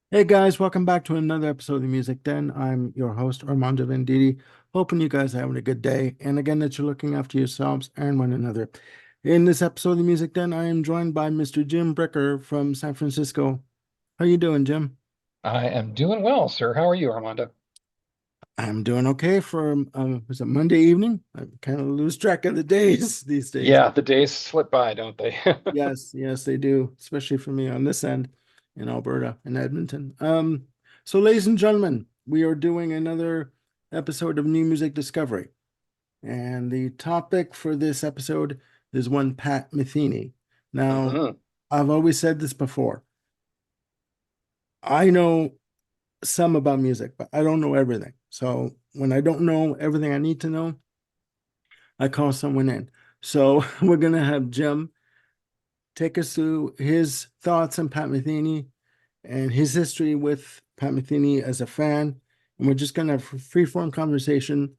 Hey guys, welcome back to another episode of the Music Den. I'm your host, Armando Venditti. Hoping you guys are having a good day, and again that you're looking after yourselves and one another. In this episode of the Music Den, I am joined by Mr. Jim Bricker from San Francisco. How you doing, Jim? I am doing well, sir. How are you, Armando? I'm doing okay for was it Monday evening? I kind of lose track of the days these days. Yeah, the days slip by, don't they? Yes, yes, they do, especially for me on this end in Alberta and Edmonton. So ladies and gentlemen, we are doing another episode of New Music Discovery. And the topic for this episode is one Pat Metheny. Now, hmm I've always said this before. I know some about music, but I don't know everything. So when I don't know everything I need to know, I call someone in. So we're gonna have Jim take us through his thoughts on Pat Metheny and his history with Pat Metheny as a fan. And we're just gonna have a free-form conversation.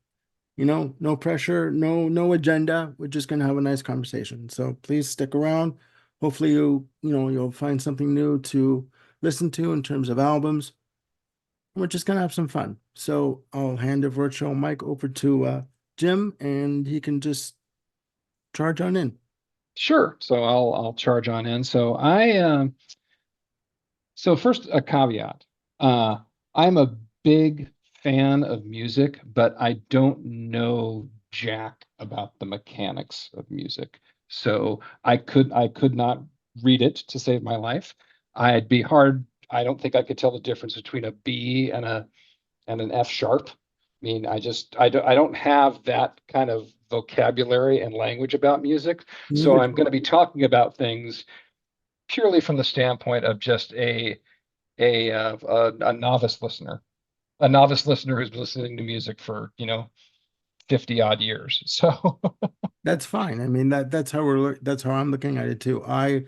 No pressure, no agenda. We're just gonna have a nice conversation. So please stick around. Hopefully you'll find something new to listen to in terms of albums. We're just gonna have some fun. So I'll hand the virtual mic over to Jim, and he can just charge on in. Sure. So I'll charge on in. So first a caveat. Uh I'm a big fan of music, but I don't know jack about the mechanics of music. So I could not read it to save my life. I'd be hard. I don't think I could tell the difference between a B and an F sharp. I mean, I don't have that kind of vocabulary and language about music. So Neither I'm do going to be talking about things purely from the standpoint of just a novice listener, a novice listener who's been listening to music for 50 odd years. So That's fine. I mean that's how that's how I'm looking at it too. I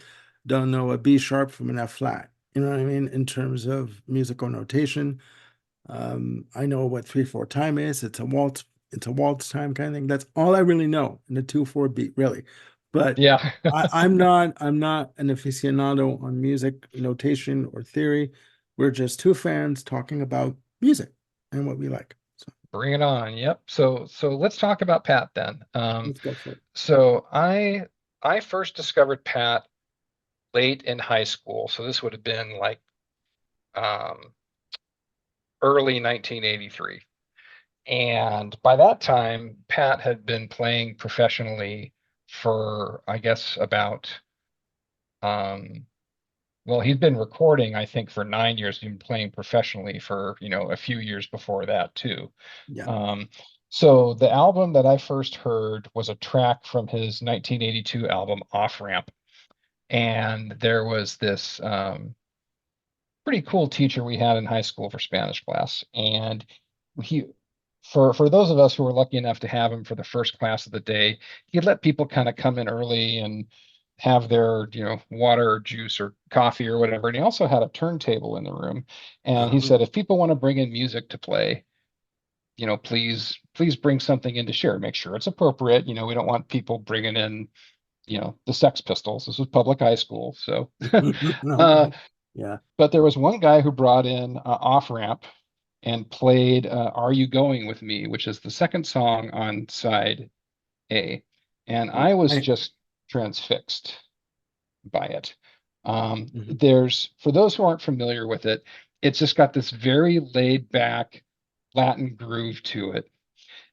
don't know a B sharp from an F flat. You know what I mean? In terms of musical notation. I know what 3/4 time is. It's a waltz time kind of thing. That's all I really know in the 2/4 beat, really. But yeah, I'm not an aficionado on music notation or theory. We're just two fans talking about music and what we like. So bring it on. Yep. So let's talk about Pat then. let's go for it. So I first discovered Pat late in high school. So this would have been like um, early 1983. And by that time, Pat had been playing professionally for, I guess, um, well, he'd been recording, I think, for 9 years. He'd been playing professionally for, a few years before that, too. Yeah. Um, so the album that I first heard was a track from his 1982 album, Off Ramp. And there was this pretty cool teacher we had in high school for Spanish class. And he, for those of us who were lucky enough to have him for the first class of the day, he'd let people kind of come in early and have their, water or juice or coffee or whatever. And he also had a turntable in the room. And he said, Um, if people want to bring in music to play, please bring something in to share. Make sure it's appropriate. We don't want people bringing in, the Sex Pistols. This was public high school, so. uh, okay. Yeah. but there was one guy who brought in Off Ramp and played Are You Going With Me, which is the second song on side A. And I was I, just transfixed by it. mhm. For those who aren't familiar with it, it's just got this very laid back Latin groove to it.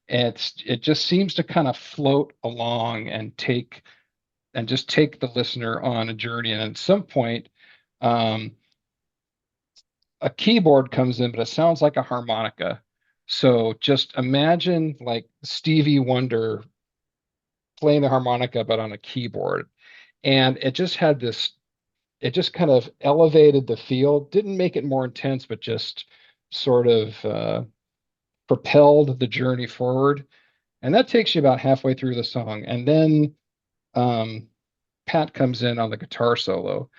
And it just seems to kind of float along and just take the listener on a journey. And at some point, um, a keyboard comes in, but it sounds like a harmonica. So just imagine like Stevie Wonder playing the harmonica, but on a keyboard. And it just kind of elevated the feel, didn't make it more intense, but just sort of propelled the journey forward. And that takes you about halfway through the song. And then um, Pat comes in on the guitar solo.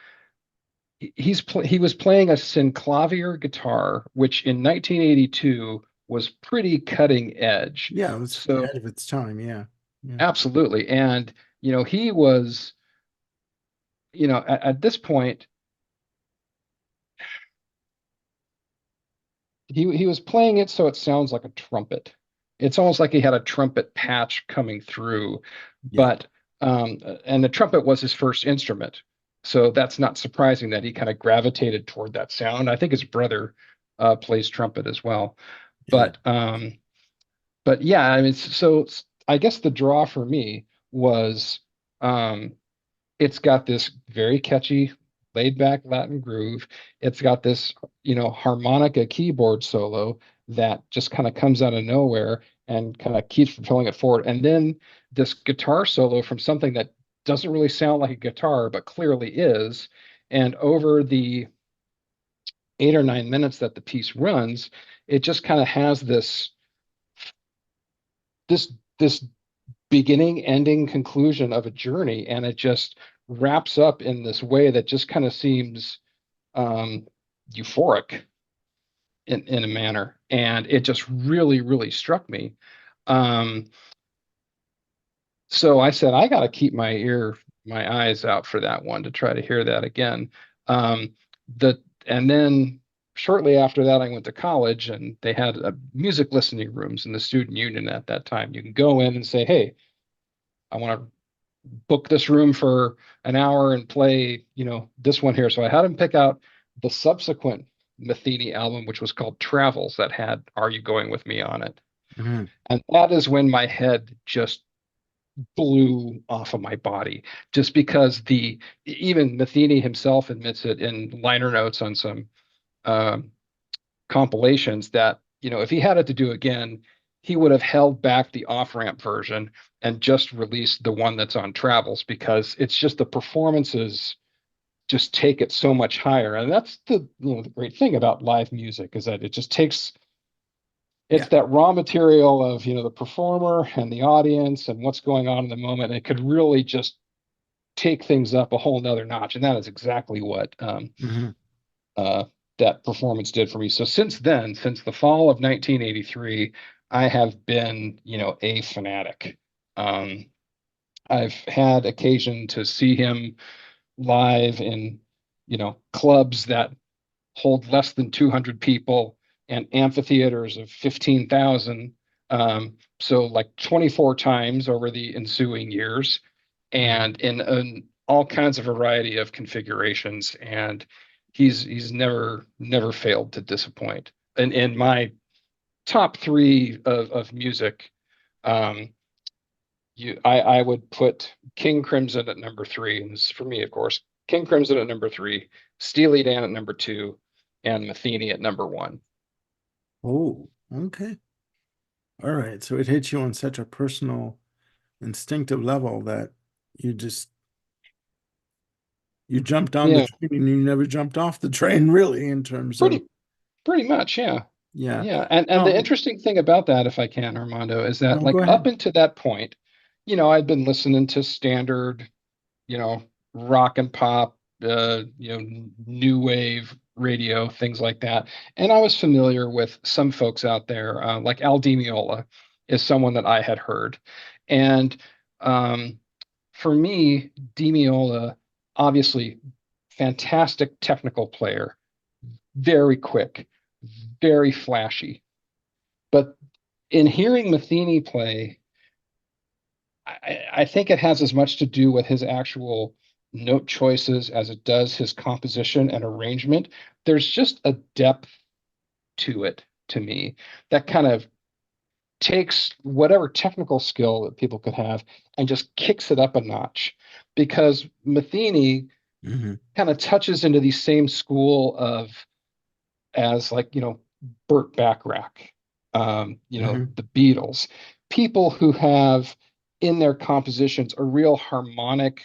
He was playing a synclavier guitar, which in 1982 was pretty cutting edge. Yeah, it was So ahead of its time. Yeah. Yeah. absolutely, and he was, at this point, he was playing it so it sounds like a trumpet. It's almost like he had a trumpet patch coming through, Yeah. but and the trumpet was his first instrument. So that's not surprising that he kind of gravitated toward that sound. I think his brother plays trumpet as well. Yeah. But but yeah, I mean, so I guess the draw for me was um, it's got this very catchy, laid back Latin groove. It's got this, harmonica keyboard solo that just kind of comes out of nowhere and kind of keeps propelling it forward. And then this guitar solo from something that doesn't really sound like a guitar, but clearly is. And over the 8 or 9 minutes that the piece runs, it just kind of has this beginning, ending, conclusion of a journey, and it just wraps up in this way that just kind of seems um, euphoric in a manner, and it just really, really struck me. Um, so I said, I got to keep my eyes out for that one to try to hear that again. Um, and then shortly after that, I went to college, and they had music listening rooms in the student union at that time. You can go in and say, "Hey, I want to book this room for an hour and play, this one here." So I had him pick out the subsequent Metheny album, which was called Travels, that had Are You Going With Me on it. Mhm. And that is when my head just blew off of my body, just because even Metheny himself admits it in liner notes on some um, compilations that, if he had it to do again, he would have held back the off-ramp version and just released the one that's on Travels, because it's just the performances just take it so much higher. And that's the great thing about live music, is that it just takes Yeah. it's that raw material of, the performer and the audience and what's going on in the moment. It could really just take things up a whole nother notch. And that is exactly what Hmm. uh, that performance did for me. So since then, since the fall of 1983, I have been, a fanatic. Um, I've had occasion to see him live in, clubs that hold less than 200 people and amphitheaters of 15,000. So like 24 times over the ensuing years, Hmm. and in all kinds of variety of configurations. And he's never failed to disappoint. And in my top three of music, um, I would put King Crimson at number three, and this is for me, of course. King Crimson at number three, Steely Dan at number two, and Metheny at number one. Oh, okay. All right. So it hits you on such a personal, instinctive level that you just you jumped on the Yeah, train and you never jumped off the train, really, in terms of, pretty pretty much, yeah. yeah. Yeah. And the No, interesting thing about that, if I can, Armando, is that no, go like up ahead. until that point, I'd been listening to standard, you know, rock and pop, new wave radio, things like that. And I was familiar with some folks out there, like Al Di Meola is someone that I had heard. And um, for me, Di Meola, obviously, fantastic technical player, very quick, very flashy. But in hearing Metheny play, I think it has as much to do with his actual note choices as it does his composition and arrangement. There's just a depth to it to me that kind of takes whatever technical skill that people could have and just kicks it up a notch. Because Metheny Hmm. kind of touches into the same school of as like, Burt Bacharach, Hmm. the Beatles, people who have in their compositions a real harmonic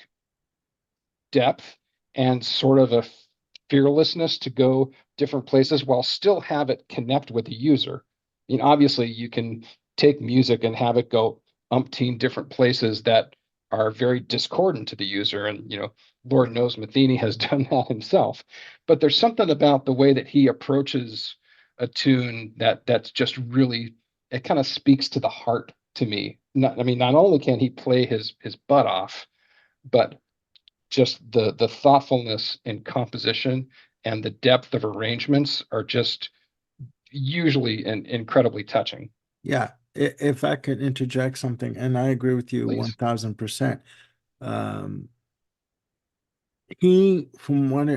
depth and sort of a fearlessness to go different places while still have it connect with the user. I mean, obviously, you can take music and have it go umpteen different places that are very discordant to the user. And, Lord knows Matheny has done that himself. But there's something about the way that he approaches a tune that's just really, it kind of speaks to the heart to me. I mean, not only can he play his butt off, but just the thoughtfulness in composition and the depth of arrangements are just usually incredibly touching. Yeah, if I could interject something, and I agree with you Please. 1000%. Um, he, from what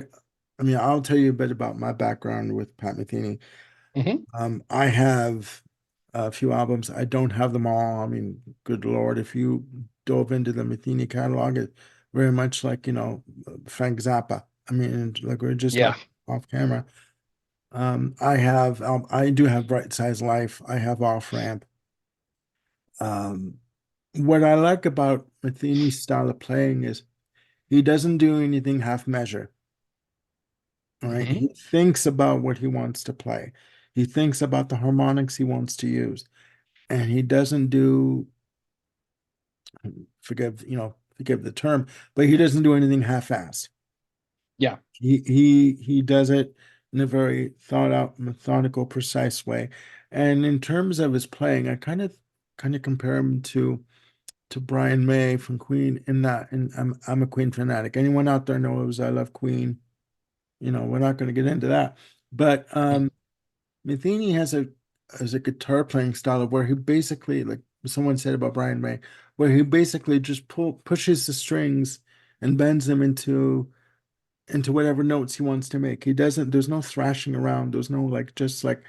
I mean, I'll tell you a bit about my background with Pat Metheny. Hmm. I have a few albums. I don't have them all. I mean, good Lord, if you dove into the Metheny catalog, it very much like, Frank Zappa. I mean, like we're just Yeah. talking off camera. I do have Bright Size Life. I have Off Ramp. Um, what I like about Metheny's style of playing is he doesn't do anything half measure. All right. Hmm. He thinks about what he wants to play. He thinks about the harmonics he wants to use. And he doesn't do, forgive the term, but he doesn't do anything half-assed. Yeah. He does it in a very thought out, methodical, precise way. And in terms of his playing, I kind of compare him to Brian May from Queen in that, and I'm a Queen fanatic. Anyone out there knows I love Queen. We're not going to get into that. But Metheny has a guitar playing style of where he basically, like someone said about Brian May, where he basically just pushes the strings and bends them into whatever notes he wants to make. He doesn't, there's no thrashing around. There's no like just like,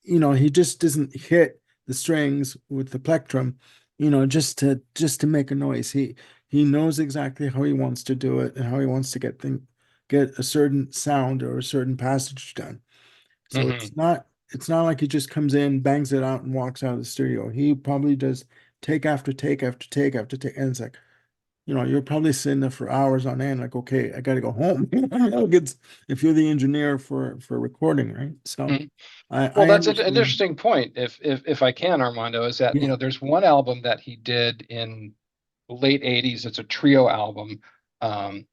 he just doesn't hit the strings with the plectrum, just to make a noise. He knows exactly how he wants to do it and how he wants to get a certain sound or a certain passage done. So Hmm. it's not like he just comes in, bangs it out, and walks out of the studio. He probably does take after take after take after take, and it's like, you're probably sitting there for hours on end, like, okay, I gotta go home. Like it's if you're the engineer for recording, right? So Hmm. Well, I that's an understand. interesting point. If I can, Armando, is that Yeah, there's one album that he did in the late '80s. It's a trio album, um,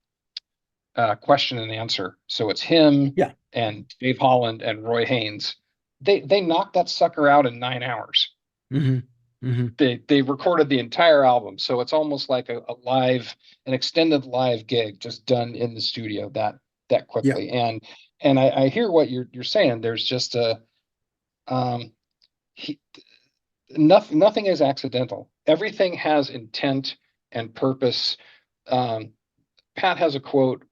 question and answer. So it's him yeah. and Dave Holland and Roy Haynes. They knocked that sucker out in 9 hours. Hmm. Hmm. They recorded the entire album, so it's almost like an extended live gig just done in the studio that Yeah, quickly. And I hear what you're saying. There's just a um he nothing is accidental. Everything has intent and purpose. Um, Pat has a quote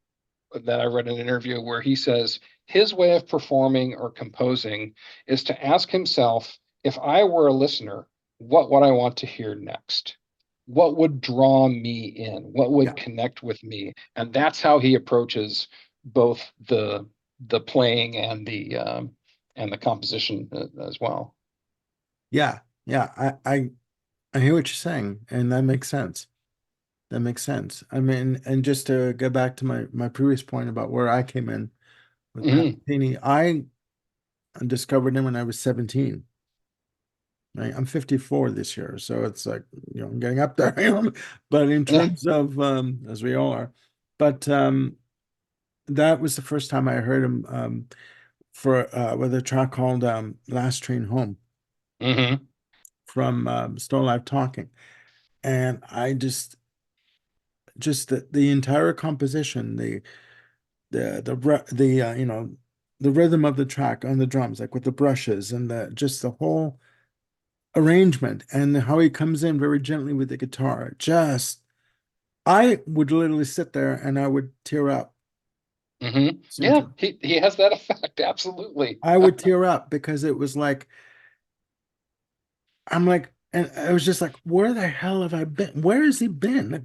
that I read in an interview where he says his way of performing or composing is to ask himself, if I were a listener, what would I want to hear next? What would draw me in? What yeah, would connect with me? And that's how he approaches both the playing and the composition as well. yeah, yeah. I hear what you're saying, and that makes sense. That makes sense. I mean, and just to go back to my previous point about where I came in with Pat Hmm. Metheny, I discovered him when I was 17. Right? I'm 54 this year, so it's like, I'm getting up there. But in Yeah. terms of, as we all are, but that was the first time I heard him for with a track called Last Train Home Hmm. from Stone Live Talking. And I just the entire composition, the rhythm of the track on the drums, like with the brushes and the just the whole arrangement and how he comes in very gently with the guitar. Just I would literally sit there and I would tear up. Hmm. Sing Yeah, to he has that effect. Absolutely. I would tear up because it was like I'm like, and I was just like, where the hell have I been? Where has he been? Like,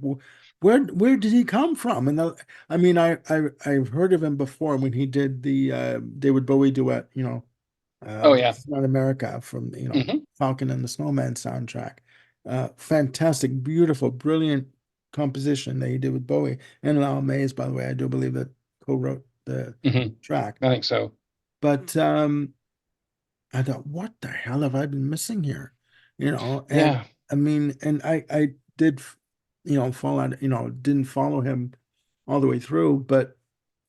where did he come from? And I mean, I've heard of him before when he did the David Bowie duet, Oh This yeah. Is Not America from, Hmm. Falcon and the Snowman soundtrack. Fantastic, beautiful, brilliant composition that he did with Bowie and Lyle Mays, by the way. I do believe that co-wrote the Hmm. track. I think so. But I thought, what the hell have I been missing here? And Yeah. I mean, and I did, fall out, didn't follow him all the way through, but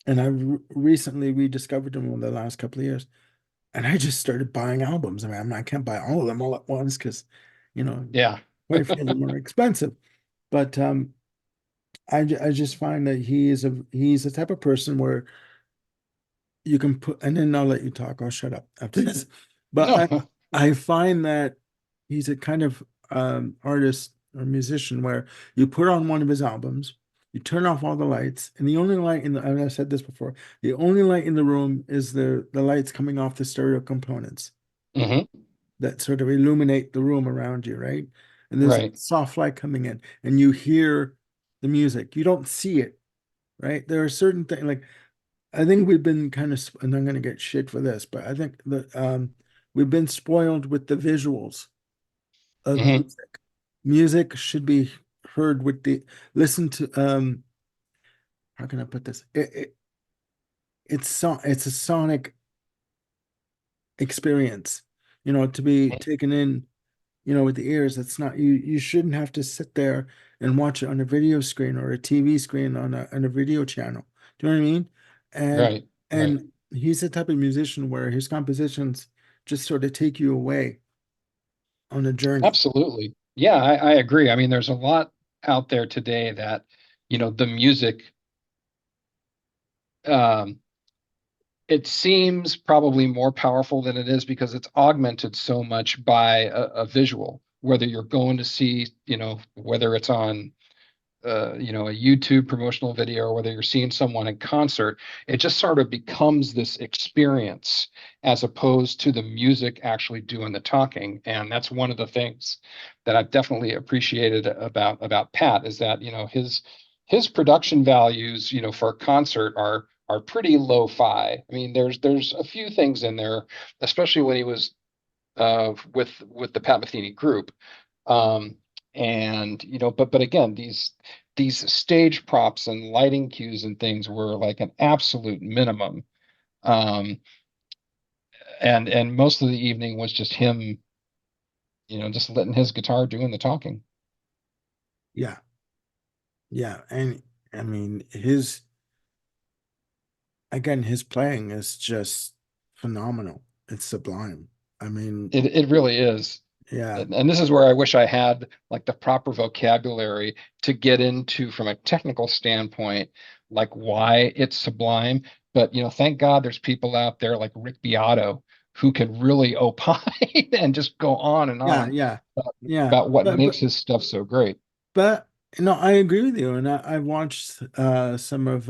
and I recently rediscovered him over the last couple of years, and I just started buying albums. I can't buy all of them all at once because, you know, Yeah. quite a few of them are expensive. But I just find that he's the type of person where you can put, and then I'll let you talk. I'll shut up after this. But No. I find that he's a kind of artist or musician where you put on one of his albums, you turn off all the lights, and the only light in the, and I've said this before, the only light in the room is the lights coming off the stereo components Hmm. that sort of illuminate the room around you, right? And there's a Right. soft light coming in, and you hear the music. You don't see it, right? There are certain things like I think we've been kind of, and I'm going to get shit for this, but I think that we've been spoiled with the visuals of Hmm. music. Music should be heard with the listen to how can I put this? It's a sonic experience, to be taken in, with the ears. It's not you shouldn't have to sit there and watch it on a video screen or a TV screen on a video channel. Do you know what I mean? And Right. Right. and he's the type of musician where his compositions just sort of take you away on a journey. Absolutely. Yeah, I agree. I mean, there's a lot out there today that, the music, um, it seems probably more powerful than it is because it's augmented so much by a visual, whether you're going to see, whether it's on a YouTube promotional video or whether you're seeing someone in concert, it just sort of becomes this experience as opposed to the music actually doing the talking. And that's one of the things that I've definitely appreciated about Pat is that, his production values, for a concert are pretty lo-fi. I mean, there's a few things in there, especially when he was with the Pat Metheny group. Um, and but again, these stage props and lighting cues and things were like an absolute minimum. Um, and most of the evening was just him, just letting his guitar doing the talking. Yeah, yeah, and I mean his playing is just phenomenal. It's sublime. I mean, It really is. yeah, And this is where I wish I had like the proper vocabulary to get into from a technical standpoint, like why it's sublime. But thank God there's people out there like Rick Beato who can really opine and just go on and yeah, on yeah, about, yeah. about what But makes but his stuff so great. but no, I agree with you. And I watched some of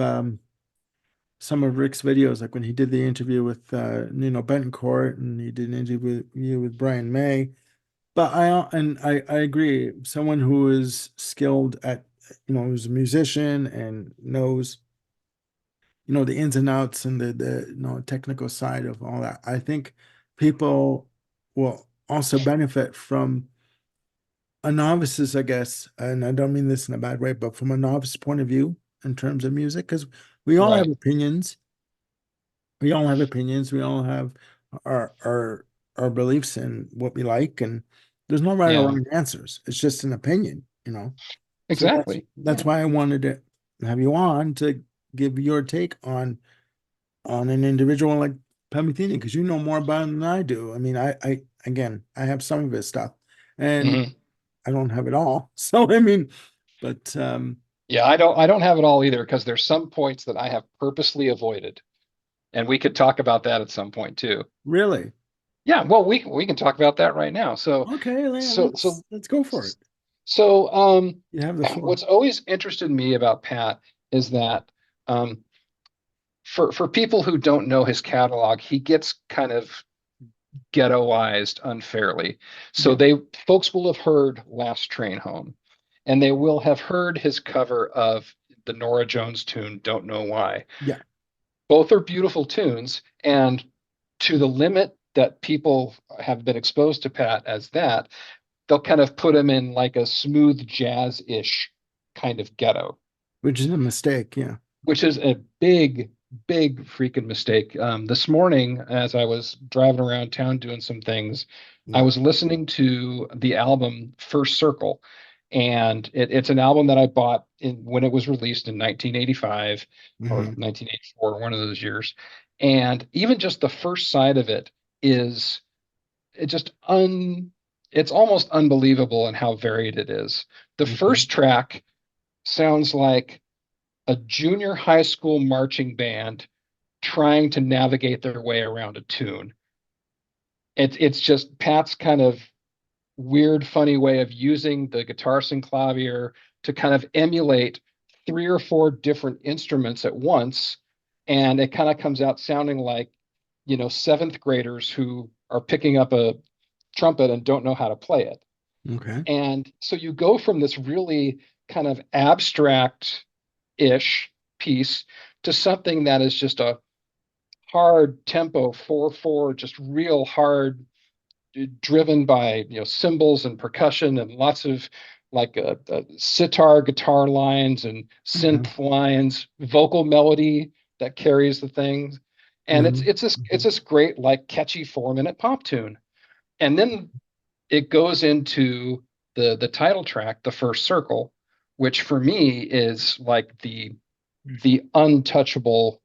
Rick's videos, like when he did the interview with Betancourt, and he did an interview with Brian May. But I agree. Someone who is skilled at, who's a musician and knows, the ins and outs and the technical side of all that. I think people will also benefit from a novice's, I guess, and I don't mean this in a bad way, but from a novice point of view in terms of music, because we all have Right. opinions. We all have opinions. We all have our our our beliefs and what we like, and there's no right or Yeah, wrong answers. It's just an opinion. So that's exactly. that's Yeah. why I wanted to have you on to give your take on an individual like Pamitini, because you know more about him than I do. I mean, I again, I have some of his stuff, and Hmm. I don't have it all. So I mean, but Yeah, I don't have it all either because there's some points that I have purposely avoided. And we could talk about that at some point too. really, Yeah, well, we can talk about that right now. So okay, so so let's go for it. so You have the floor. what's always interested me about Pat is that um for people who don't know his catalog, he gets kind of ghettoized unfairly. So Yeah, they folks will have heard Last Train Home, and they will have heard his cover of the Nora Jones tune Don't Know Why. yeah, Both are beautiful tunes, and to the limit that people have been exposed to Pat as that, they'll kind of put him in like a smooth jazz-ish kind of ghetto, which is a mistake. Yeah, which is a big, big freaking mistake. This morning, as I was driving around town doing some things, I yeah. was listening to the album First Circle, and it's an album that I bought when it was released in 1985 or Hmm. 1984, one of those years. And even just the first side of it is it just it's almost unbelievable in how varied it is. The Okay. first track sounds like a junior high school marching band trying to navigate their way around a tune. It's just Pat's kind of weird, funny way of using the guitar synclavier to kind of emulate three or four different instruments at once. And it kind of comes out sounding like, seventh graders who are picking up a trumpet and don't know how to play it. Okay. And so you go from this really kind of abstract ish piece to something that is just a hard tempo 4/4, just real hard, driven by cymbals and percussion and lots of like sitar guitar lines and Okay. synth lines, vocal melody that carries the things. And it's Mhm. it's this it's Mhm. this great like catchy 4-minute pop tune. And then it goes into the title track, The First Circle, which for me is like the untouchable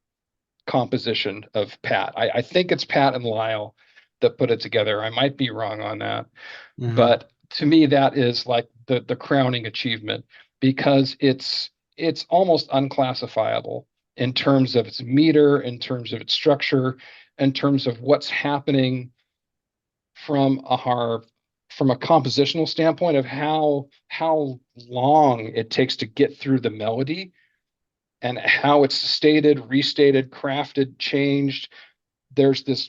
composition of Pat. I think it's Pat and Lyle that put it together. I might be wrong on that, Mhm. but to me that is like the crowning achievement because it's almost unclassifiable in terms of its meter, in terms of its structure, in terms of what's happening from a harp, from a compositional standpoint of how long it takes to get through the melody and how it's stated, restated, crafted, changed. There's this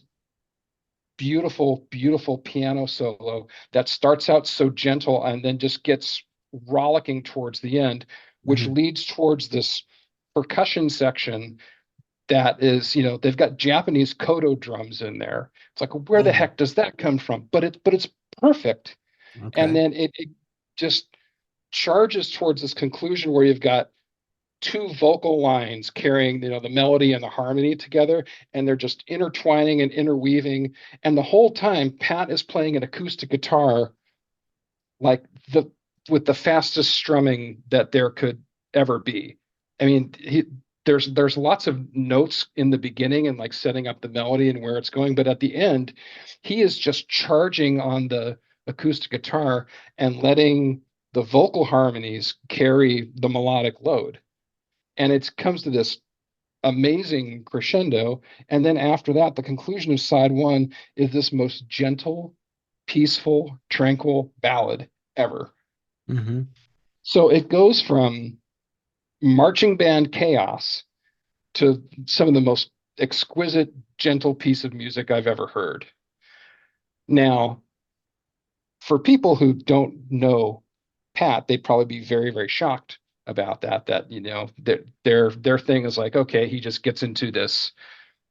beautiful, beautiful piano solo that starts out so gentle and then just gets rollicking towards the end, which Mhm. leads towards this percussion section that is, they've got Japanese koto drums in there. It's like, where the Oh, heck does that come from? But it's perfect. And okay. then it just charges towards this conclusion where you've got two vocal lines carrying the melody and the harmony together, and they're just intertwining and interweaving, and the whole time Pat is playing an acoustic guitar like the with the fastest strumming that there could ever be. I mean, there's lots of notes in the beginning and like setting up the melody and where it's going, but at the end he is just charging on the acoustic guitar and letting the vocal harmonies carry the melodic load, and it comes to this amazing crescendo. And then after that, the conclusion of side one is this most gentle, peaceful, tranquil ballad ever. Mhm. So it goes from marching band chaos to some of the most exquisite, gentle piece of music I've ever heard. Now, for people who don't know Pat, they'd probably be very, very shocked about that. That their thing is like, okay, he just gets into this.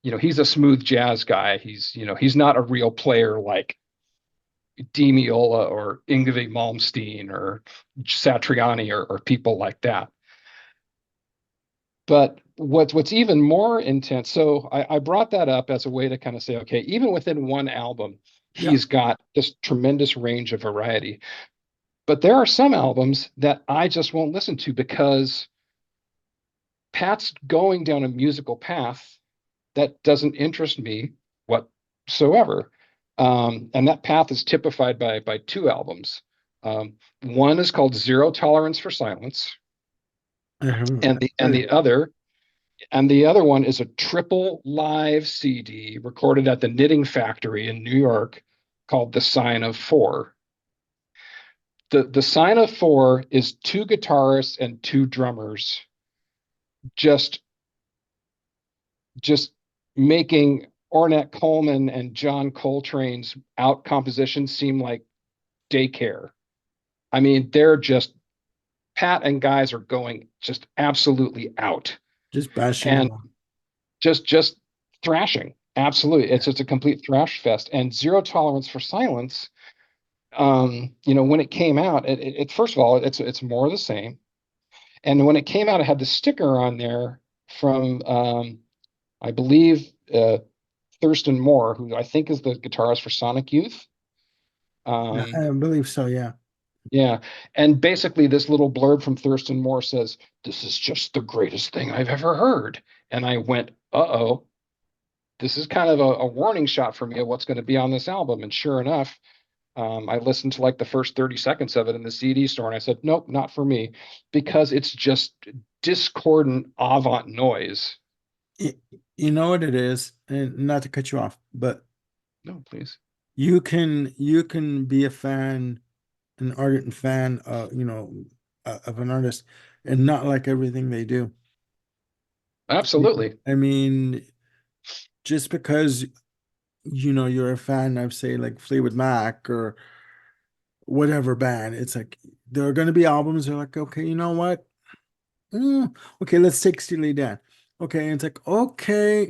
He's a smooth jazz guy. He's not a real player like Di Meola or Yngwie Malmsteen or Satriani or people like that. But what's even more intense, so I brought that up as a way to kind of say, okay, even within one album, Yeah. he's got this tremendous range of variety. But there are some albums that I just won't listen to because Pat's going down a musical path that doesn't interest me whatsoever. And that path is typified by two albums. One is called Zero Tolerance for Silence, I haven't and the and heard the it. other and the other one is a triple live CD recorded at the Knitting Factory in New York called The Sign of Four. The Sign of Four is two guitarists and two drummers just just making Ornette Coleman and John Coltrane's out compositions seem like daycare. I mean, they're just Pat and guys are going just absolutely out Just bashing and along. just thrashing. Absolutely. It's Yeah. just a complete thrash fest. And Zero Tolerance for Silence, when it came out, it first of all, it's more of the same. And when it came out, it had the sticker on there from I believe Thurston Moore, who I think is the guitarist for Sonic Youth. Yeah, Um, I believe so. Yeah. yeah. And basically, this little blurb from Thurston Moore says, "This is just the greatest thing I've ever heard." And I went, uh-oh, this is kind of a warning shot for me of what's going to be on this album. And sure enough, I listened to like the first 30 seconds of it in the CD store and I said, nope, not for me, because it's just discordant avant noise. Y- You know what it is, and not to cut you off, but No, please. you can be a fan, an ardent fan, of an artist, and not like everything they do. Absolutely. I mean, just because you're a fan of, say, like Fleetwood Mac or whatever band, it's like there are going to be albums. They're like, okay, you know what? Okay, let's take Steely Dan. Okay, it's like, okay,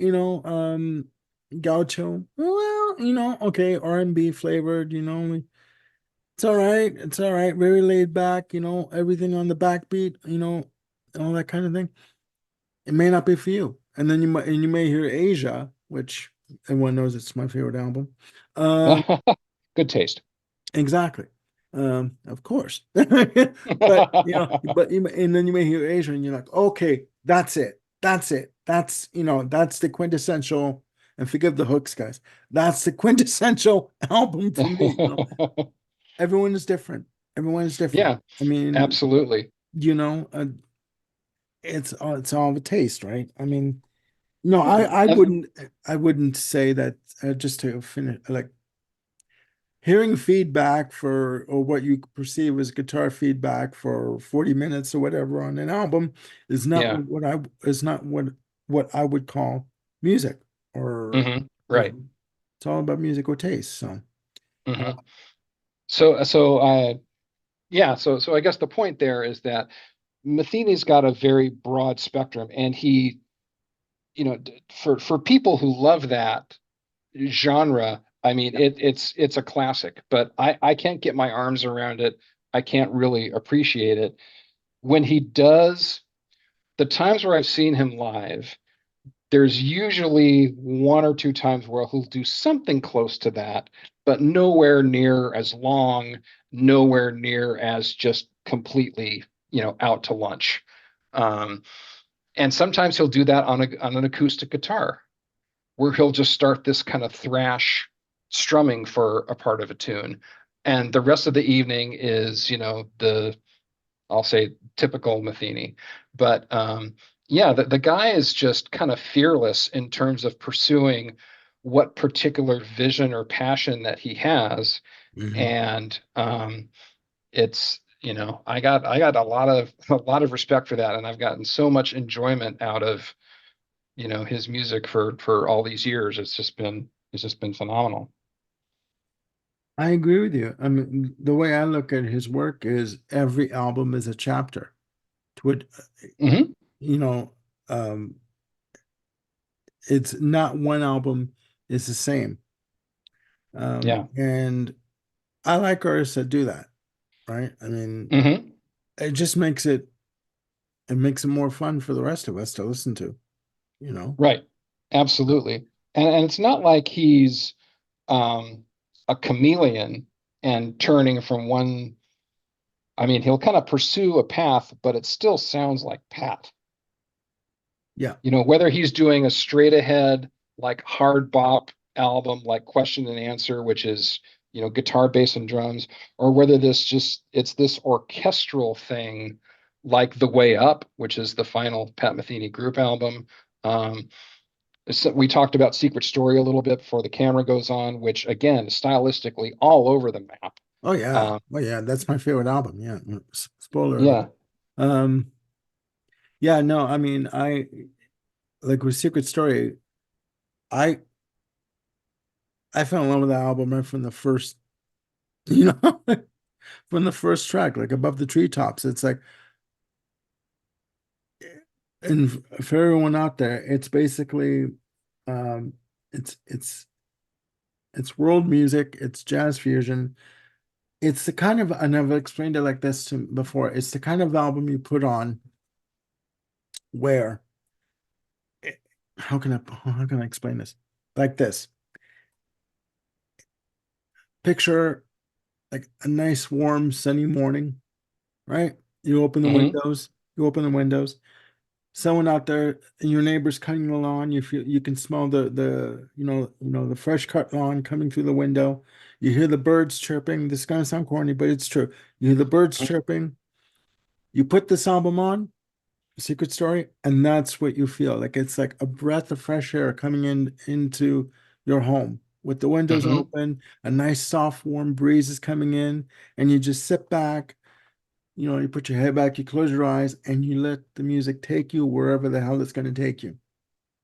Gaucho. Well, okay, R&B flavored. It's all right. It's all right. Very laid back. Everything on the backbeat. All that kind of thing. It may not be for you, and then you may hear Asia, which everyone knows it's my favorite album. Um, Good taste. exactly. Of course. And then you may hear Asia and you're like, okay, that's it. That's it. That's the quintessential, and forgive the hooks, guys. That's the quintessential album for me. Everyone is different. Everyone is different. Yeah, I mean, absolutely. you know, uh, it's all the taste, right? I mean, no, I Yeah. I And wouldn't I wouldn't say that, just to finish, like, hearing feedback for, or what you perceive as guitar feedback for 40 minutes or whatever on an album is not yeah. what I is not what I would call music, or you Right. know it's all about musical taste. So hmm So yeah, so I guess the point there is that Metheny's got a very broad spectrum, and he, for people who love that genre, I mean, yeah. it's a classic, but I can't get my arms around it. I can't really appreciate it. When he does, the times where I've seen him live, there's usually one or two times where he'll do something close to that, but nowhere near as long, nowhere near as just completely, out to lunch. Um, and sometimes he'll do that on an acoustic guitar, where he'll just start this kind of thrash strumming for a part of a tune. And the rest of the evening is, I'll say typical Metheny. But yeah, the guy is just kind of fearless in terms of pursuing what particular vision or passion that he has. Mhm. And I got a lot of respect for that, and I've gotten so much enjoyment out of his music for all these years. It's just been phenomenal. I agree with you. I mean, the way I look at his work is every album is a chapter. To it, hmm you know, um, it's not one album is the same. Yeah. And I like artists that do that, right? I mean, hmm it just makes it more fun for the rest of us to listen to, you know? Right. Absolutely. And it's not like he's um, a chameleon and turning from one. I mean, he'll kind of pursue a path, but it still sounds like Pat. Yeah. Whether he's doing a straight ahead, like hard bop album, like Question and Answer, which is, guitar, bass, and drums, or whether it's this orchestral thing, like The Way Up, which is the final Pat Metheny group album. Um, we talked about Secret Story a little bit before the camera goes on, which again, stylistically all over the map. Oh yeah. Um, Oh yeah. That's my favorite album. Yeah. Spoiler alert. yeah. Um, yeah, no, I mean, like with Secret Story, I I fell in love with the album right from the first, you know, from the first track, like Above the Treetops. It's like, and for everyone out there, it's basically, um, it's it's it's world music, it's jazz fusion. It's the kind of, and I've explained it like this before. It's the kind of album you put on where, it- how can I explain this? Like this. Picture like a nice, warm, sunny morning, right? You open the hmm windows, you open the windows. Someone out there, and your neighbor's cutting the lawn. You can smell the fresh cut lawn coming through the window. You hear the birds chirping. This is gonna sound corny, but it's true. You hear the birds chirping. You put this album on, Secret Story, and that's what you feel like. It's like a breath of fresh air coming in into your home with the windows Hmm. open, a nice soft warm breeze is coming in, and you just sit back, you put your head back, you close your eyes, and you let the music take you wherever the hell it's going to take you,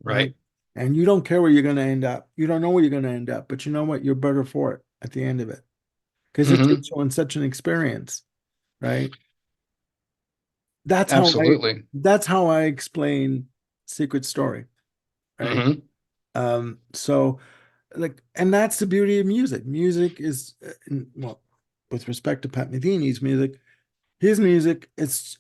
right? Right. And you don't care where you're going to end up. You don't know where you're going to end up, but you know what? You're better for it at the end of it because it Hmm. takes you on such an experience, right? That's how I Absolutely. that's how I explain Secret Story, right? Hmm. So like, and that's the beauty of music. Music is, well, with respect to Pat Metheny's music, his music, it's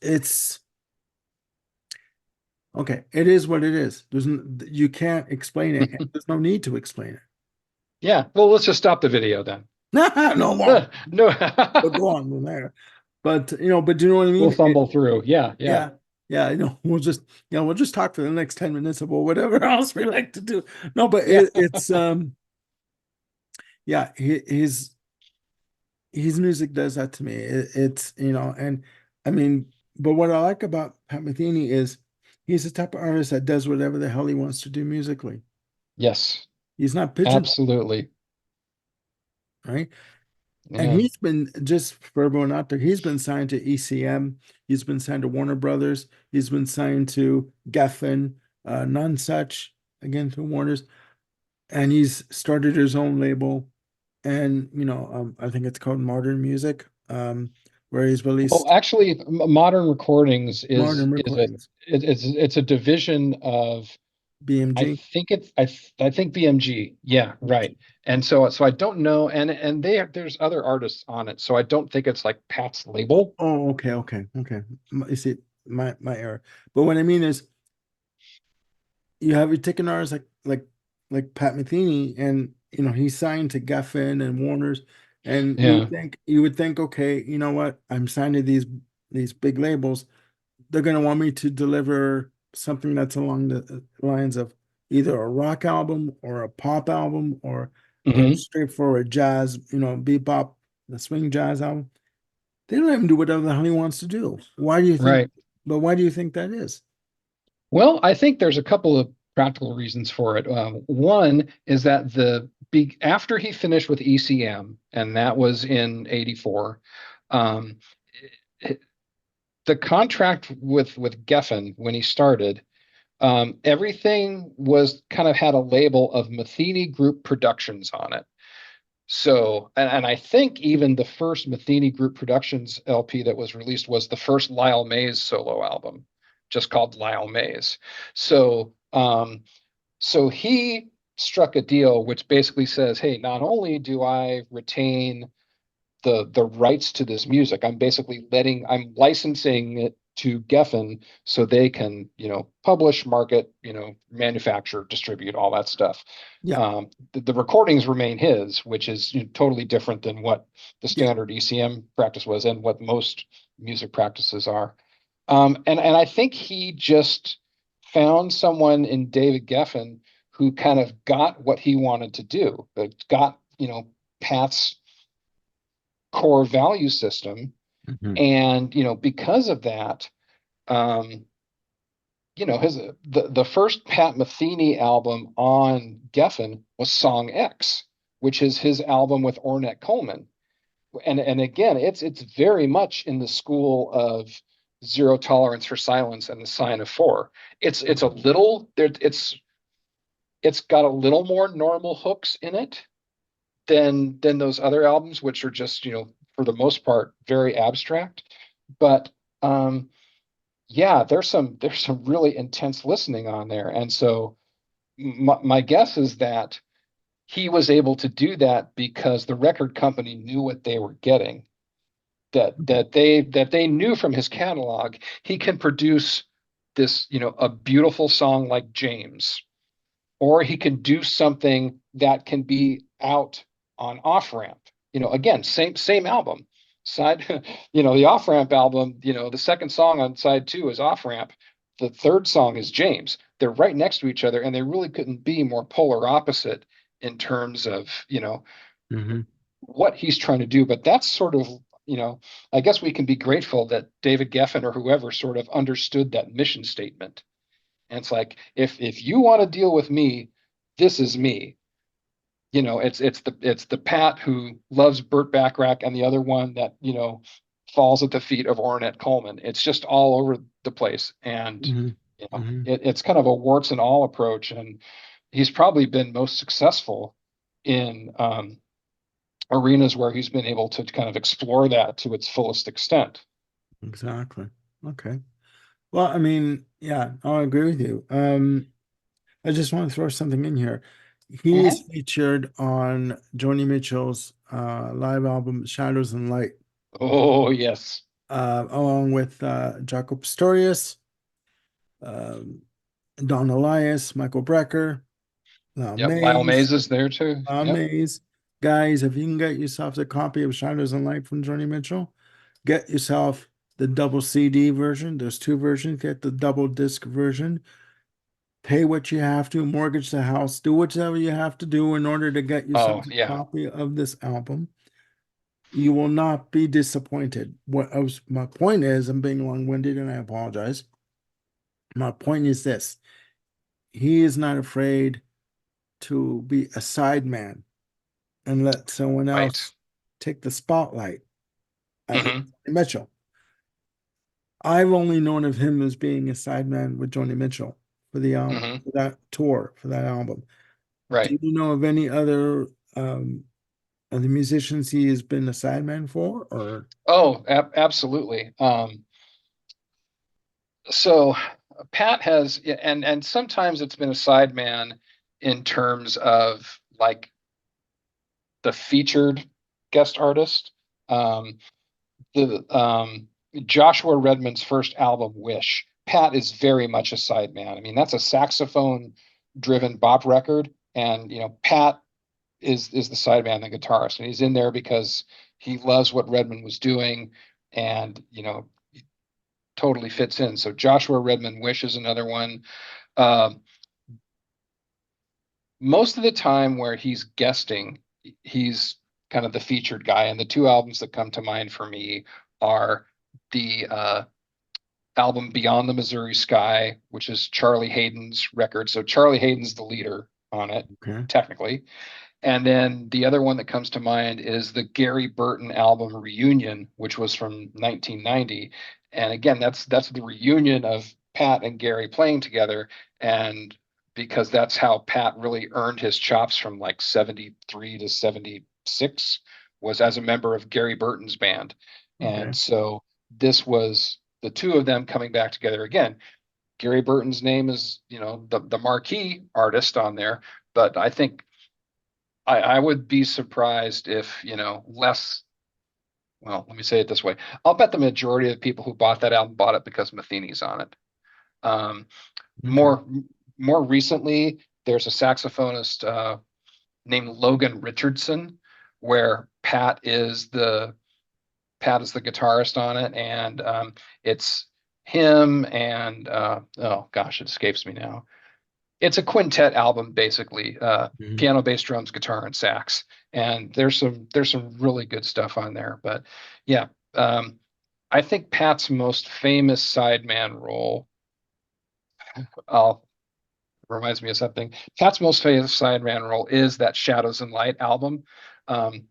okay. It is what it is. You can't explain it. And there's no need to explain Yeah. Well, let's just stop the video then. it. No, No, won't. no. But go on from there. But do you know what I We'll mean? fumble through. Yeah, yeah. Yeah, yeah. We'll just talk for the next 10 minutes about whatever else we like to do. No, but Yeah. it's yeah, his music does that to me. It's, and I mean, but what I like about Pat Metheny is he's the type of artist that does whatever the hell he wants to do musically. Yes, He's not pigeonholed, absolutely. right? And Yeah. he's been, just for everyone out there, he's been signed to ECM, he's been signed to Warner Brothers, he's been signed to Geffen, None Such, again through Warner's, and he's started his own label. And I think it's called Modern Music, where he's Well, released actually, Modern Recordings Modern is a recordings. it's a division of I BMG. think I think BMG. Yeah, right. And so I don't know, and there's other artists on it, so I don't think it's like Pat's Oh, label. oh, okay, okay, okay. You see, my error. But what I mean is, you have your ticket artists like Pat Metheny, and he's signed to Geffen and Warner's, and you Yeah. would think you would think, okay, you know what? I'm signed to these big labels. They're gonna want me to deliver something that's along the lines of either a rock album or a pop album or a Hmm. straightforward jazz, bebop, the swing jazz album. They let him do whatever the hell he wants to do. Why do you think? Right. But why do you think that is? Well, I think there's a couple of practical reasons for it. One is that the big after he finished with ECM, and that was in '84, um, the contract with Geffen when he started, everything was kind of had a label of Metheny Group Productions on it. So, and I think even the first Metheny Group Productions LP that was released was the first Lyle Mays solo album, just called Lyle Mays. So, so he struck a deal which basically says, hey, not only do I retain the rights to this music. I'm licensing it to Geffen so they can, publish, market, manufacture, distribute, all that stuff. Yeah, The recordings remain his, which is totally different than what the yeah. standard ECM practice was and what most music practices are. And I think he just found someone in David Geffen who kind of got what he wanted to do, got, Pat's core value system. Mhm. And, because of that, um, the first Pat Metheny album on Geffen was Song X, which is his album with Ornette Coleman. And again, it's very much in the school of zero tolerance for silence and the sign of four. It's a little there, it's got a little more normal hooks in it than those other albums, which are just, for the most part, very abstract. But yeah, there's some really intense listening on there. And so my guess is that he was able to do that because the record company knew what they were getting. That they knew from his catalog he can produce this, a beautiful song like James, or he can do something that can be out on off ramp. Again, same album. Side, the off ramp album. The second song on side two is off ramp. The third song is James. They're right next to each other, and they really couldn't be more polar opposite in terms of Mhm. what he's trying to do. But that's sort of I guess we can be grateful that David Geffen or whoever sort of understood that mission statement. And it's like, if you want to deal with me, this is me. It's the Pat who loves Burt Bacharach and the other one that, falls at the feet of Ornette Coleman. It's just all over the place. And, Hmm. Hmm. it's kind of a warts and all approach. And he's probably been most successful in arenas where he's been able to kind of explore that to its fullest extent. Exactly. Okay. Well, I mean, yeah, I'll agree with you. I just want to throw something in here. He is Mhm. featured on Joni Mitchell's live album Shadows and Light, Oh, yes. along with Jaco Pastorius, um, Don Elias, Michael Brecker, Yep. Lyle Mays, Mays is there too. Yep. Mays. Guys, if you can get yourself a copy of Shadows and Light from Joni Mitchell, get yourself the double CD version. There's two versions. Get the double disc version. Pay what you have to, mortgage the house, do whatever you have to do in order to get Oh, yourself a yeah. copy of this album. You will not be disappointed. My point is, I'm being long-winded and I apologize. My point is this: he is not afraid to be a sideman and let someone Right. else take the spotlight, i.e. Hmm. Mitchell. I've only known of him as being a sideman with Joni Mitchell for the Hmm. for that tour, for that album. Right. Do you know of any other the musicians he has been a sideman for, or Oh, absolutely. So Pat has, yeah, and sometimes it's been a sideman in terms of like the featured guest artist. Um, the Joshua Redman's first album, Wish, Pat is very much a sideman. I mean, that's a saxophone driven bop record, and Pat is the sideman, the guitarist, and he's in there because he loves what Redman was doing, and totally fits in. So Joshua Redman, Wish is another one. Um, Most of the time where he's guesting, he's kind of the featured guy. And the two albums that come to mind for me are the album Beyond the Missouri Sky, which is Charlie Hayden's record. So Charlie Hayden's the leader on it, okay, technically. And then the other one that comes to mind is the Gary Burton album Reunion, which was from 1990. And again, that's the reunion of Pat and Gary playing together. And because that's how Pat really earned his chops from like 73 to 76 was as a member of Gary Burton's band. okay, And so this was the two of them coming back together again. Gary Burton's name is, the marquee artist on there, but I think I would be surprised if, less, well, let me say it this way. I'll bet the majority of the people who bought that album bought it because Metheny's on it. Um, okay, more more recently, there's a saxophonist named Logan Richardson, where Pat is the guitarist on it, and it's him and oh gosh, it escapes me now. It's a quintet album basically, mhm, piano, bass, drums, guitar, and sax. And there's some really good stuff on there. But yeah, um, I think Pat's most famous sideman role, uh, reminds me of something. Pat's most famous sideman role is that Shadows and Light album.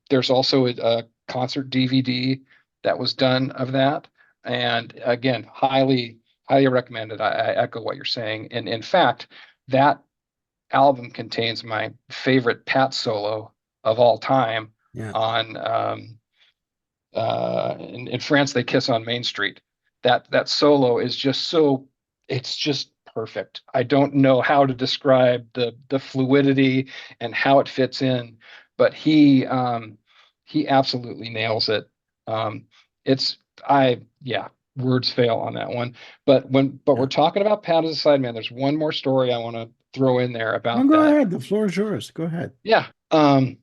There's also a concert DVD that was done of that, and again, highly recommended. I echo what you're saying, and in fact, that album contains my favorite Pat solo of all time yeah, on in France they kiss on Main Street. That solo is just so, it's just perfect. I don't know how to describe the fluidity and how it fits in, but he absolutely nails it. Um, it's I yeah, words fail on that one. But we're yeah. talking about Pat as a sideman. There's one more story I want to throw in there No, about go that. ahead. The floor is yours. Go ahead. Yeah. And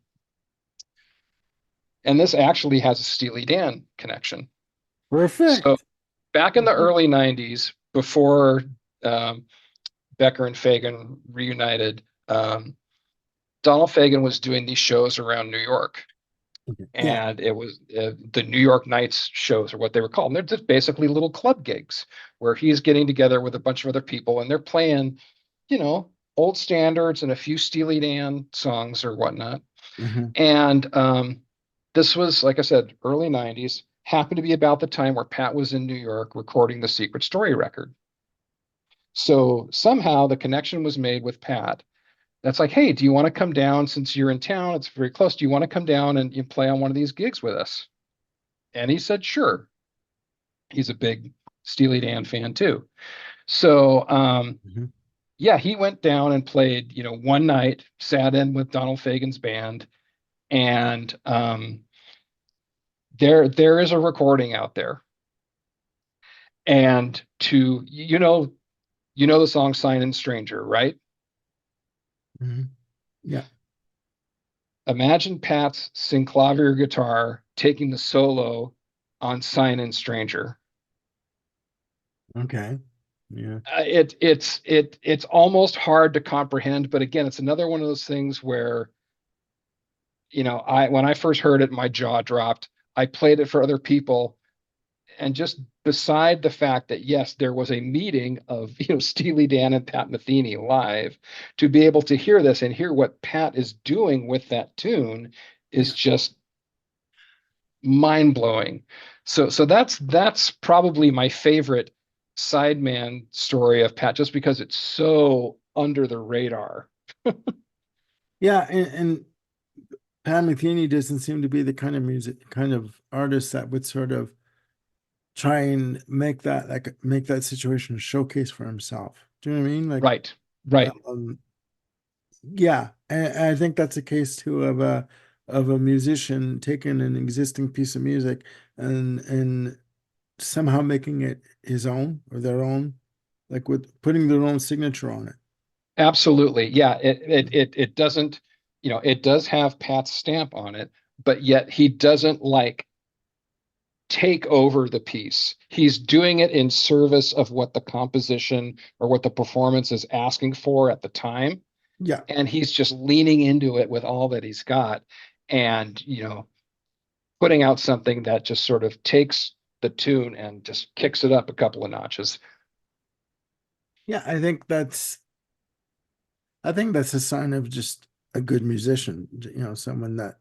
this actually has a Steely Dan connection. So Perfect. back in the early 90s, before um, Becker and Fagan reunited, Donald Fagan was doing these shows around New York. Okay. Yeah. And it was the New York Nights shows are what they were called. And they're just basically little club gigs where he's getting together with a bunch of other people and they're playing, old standards and a few Steely Dan songs or whatnot. Hmm. And this was, like I said, early 90s, happened to be about the time where Pat was in New York recording the Secret Story record. So somehow the connection was made with Pat. That's like, hey, do you want to come down since you're in town? It's very close. Do you want to come down and you play on one of these gigs with us? And he said, sure. He's a big Steely Dan fan too. So, Hmm. yeah, he went down and played, one night, sat in with Donald Fagen's band, and there is a recording out there. And you know the song "Sign and Stranger," right? Hmm. Yeah. Imagine Pat's synclavier guitar taking the solo on "Sign and Stranger." Okay. Yeah. It's almost hard to comprehend, but again, it's another one of those things where I when I first heard it, my jaw dropped. I played it for other people, and just beside the fact that yes, there was a meeting of Steely Dan and Pat Metheny live, to be able to hear this and hear what Pat is doing with that tune is Yeah. just mind blowing. So that's probably my favorite sideman story of Pat, just because it's so under the radar. Yeah. And Pat Metheny doesn't seem to be the kind of kind of artist that would sort of try and make that situation a showcase for himself. Do you know what I mean? Like, Right, right. um, yeah, and I think that's a case too of a musician taking an existing piece of music and somehow making it his own or their own, like with putting their own signature on it. Absolutely. Yeah, it doesn't, it does have Pat's stamp on it, but yet he doesn't like take over the piece. He's doing it in service of what the composition or what the performance is asking for at the time. Yeah, And he's just leaning into it with all that he's got and, putting out something that just sort of takes the tune and just kicks it up a couple of notches. yeah, I think that's a sign of just a good musician, someone that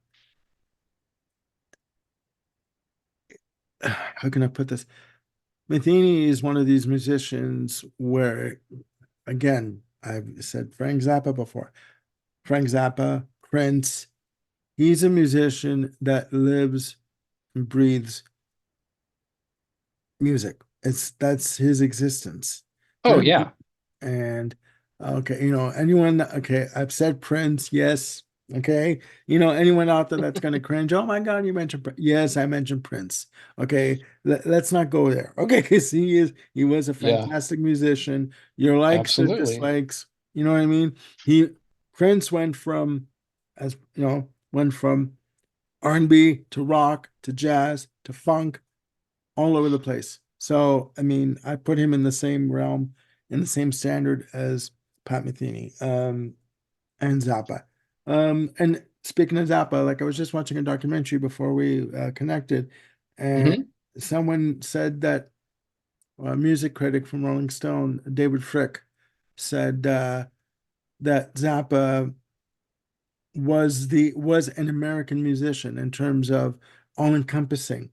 how can I put this? Matheny is one of these musicians where, again, I've said Frank Zappa before. Frank Zappa, Prince, he's a musician that lives and breathes music. That's his existence. Do you Oh, know what I mean? yeah. And okay, anyone, okay, I've said Prince, yes. Okay, anyone out there that's gonna cringe, oh my God, you mentioned Prince. Yes, I mentioned Prince. Okay, let's not go there. Okay, because he was a Yeah, fantastic musician. Your likes or absolutely. dislikes, you know what I mean? He Prince went from R&B to rock to jazz to funk all over the place. So, I mean, I put him in the same realm, in the same standard as Pat Metheny, and Zappa. And speaking of Zappa, like I was just watching a documentary before we connected, and Hmm. someone said that a music critic from Rolling Stone, David Frick, said that Zappa was an American musician in terms of all encompassing.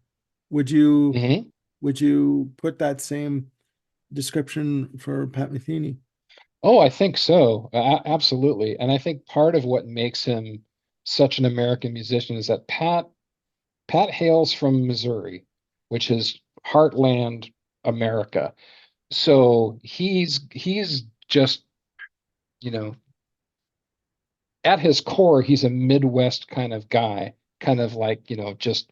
Would you Hmm. would you put that same description for Pat Metheny? Oh, I think so. Absolutely. And I think part of what makes him such an American musician is that Pat hails from Missouri, which is heartland America. So he's just, you know, at his core, he's a Midwest kind of guy, kind of like, just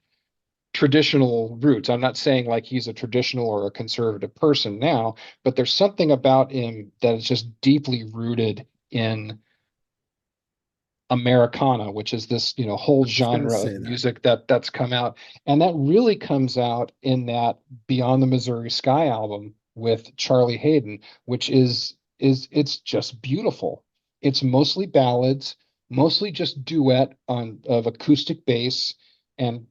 traditional roots. I'm not saying like he's a traditional or a conservative person now, but there's something about him that is just deeply rooted in Americana, which is this, whole I was gonna genre say of that. music that's come out. And that really comes out in that Beyond the Missouri Sky album with Charlie Hayden, which is it's just beautiful. It's mostly ballads, mostly just duet of acoustic bass. and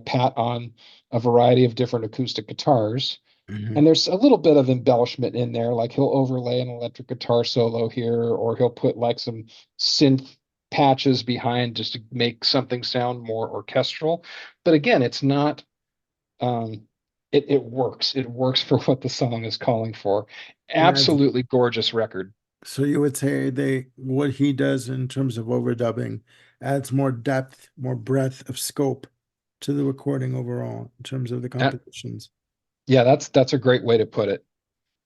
Pat on a variety of different acoustic guitars. Hmm. And there's a little bit of embellishment in there, like he'll overlay an electric guitar solo here, or he'll put like some synth patches behind just to make something sound more orchestral. But again, it's not um it works. It works for what the song is calling for. It adds, Absolutely gorgeous record. so you would say they what he does in terms of overdubbing adds more depth, more breadth of scope to the recording overall in terms of the That, compositions. yeah, that's a great way to put it.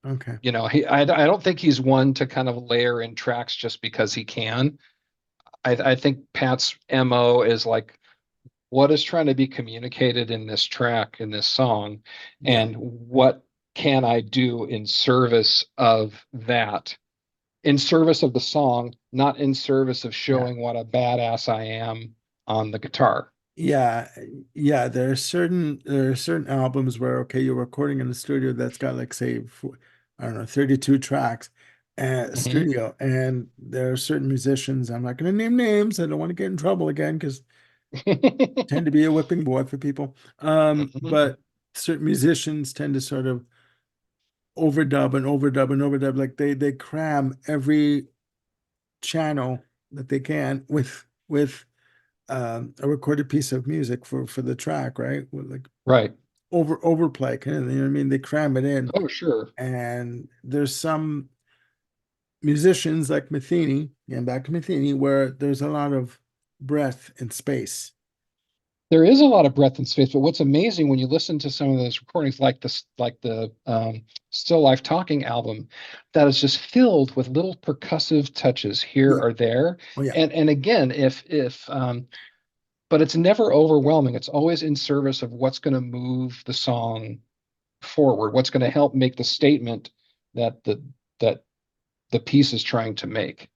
Okay. You know, I don't think he's one to kind of layer in tracks just because he can. I think Pat's MO is like what is trying to be communicated in this track, in this song, Yeah. and what can I do in service of that, in service of the song, not in service of Yeah. showing what a badass I am on the guitar. Yeah, yeah. There are certain albums where okay, you're recording in the studio that's got like say I don't know 32 tracks Mhm. studio, and there are certain musicians. I'm not going to name names. I don't want to get in trouble again because tend to be a whipping boy for people. Mhm. But certain musicians tend to sort of overdub and overdub and overdub. Like they cram every channel that they can with a recorded piece of music for the track, right? With like Right. overplay kind of thing. You know what I mean? They cram it in. Oh, sure. And there's some musicians like Metheny, and back to Metheny, where there's a lot of breath and space. There is a lot of breadth and space, but what's amazing when you listen to some of those recordings, like the Still Life Talking album, that is just filled with little percussive touches here Yeah. or there. Oh yeah. And again, if but it's never overwhelming. It's always in service of what's going to move the song forward, what's going to help make the statement that that the piece is trying to make.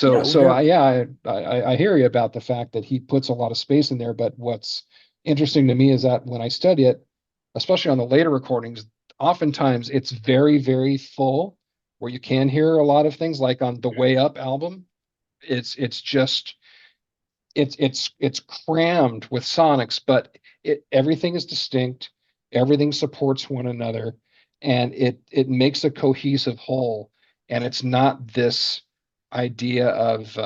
Yeah, So whatever. I hear you about the fact that he puts a lot of space in there, but what's interesting to me is that when I study it, especially on the later recordings, oftentimes it's very full, where you can hear a lot of things like on the Way Up album. It's just it's crammed with sonics, but everything is distinct, everything supports one another, and it makes a cohesive whole. And it's not this idea of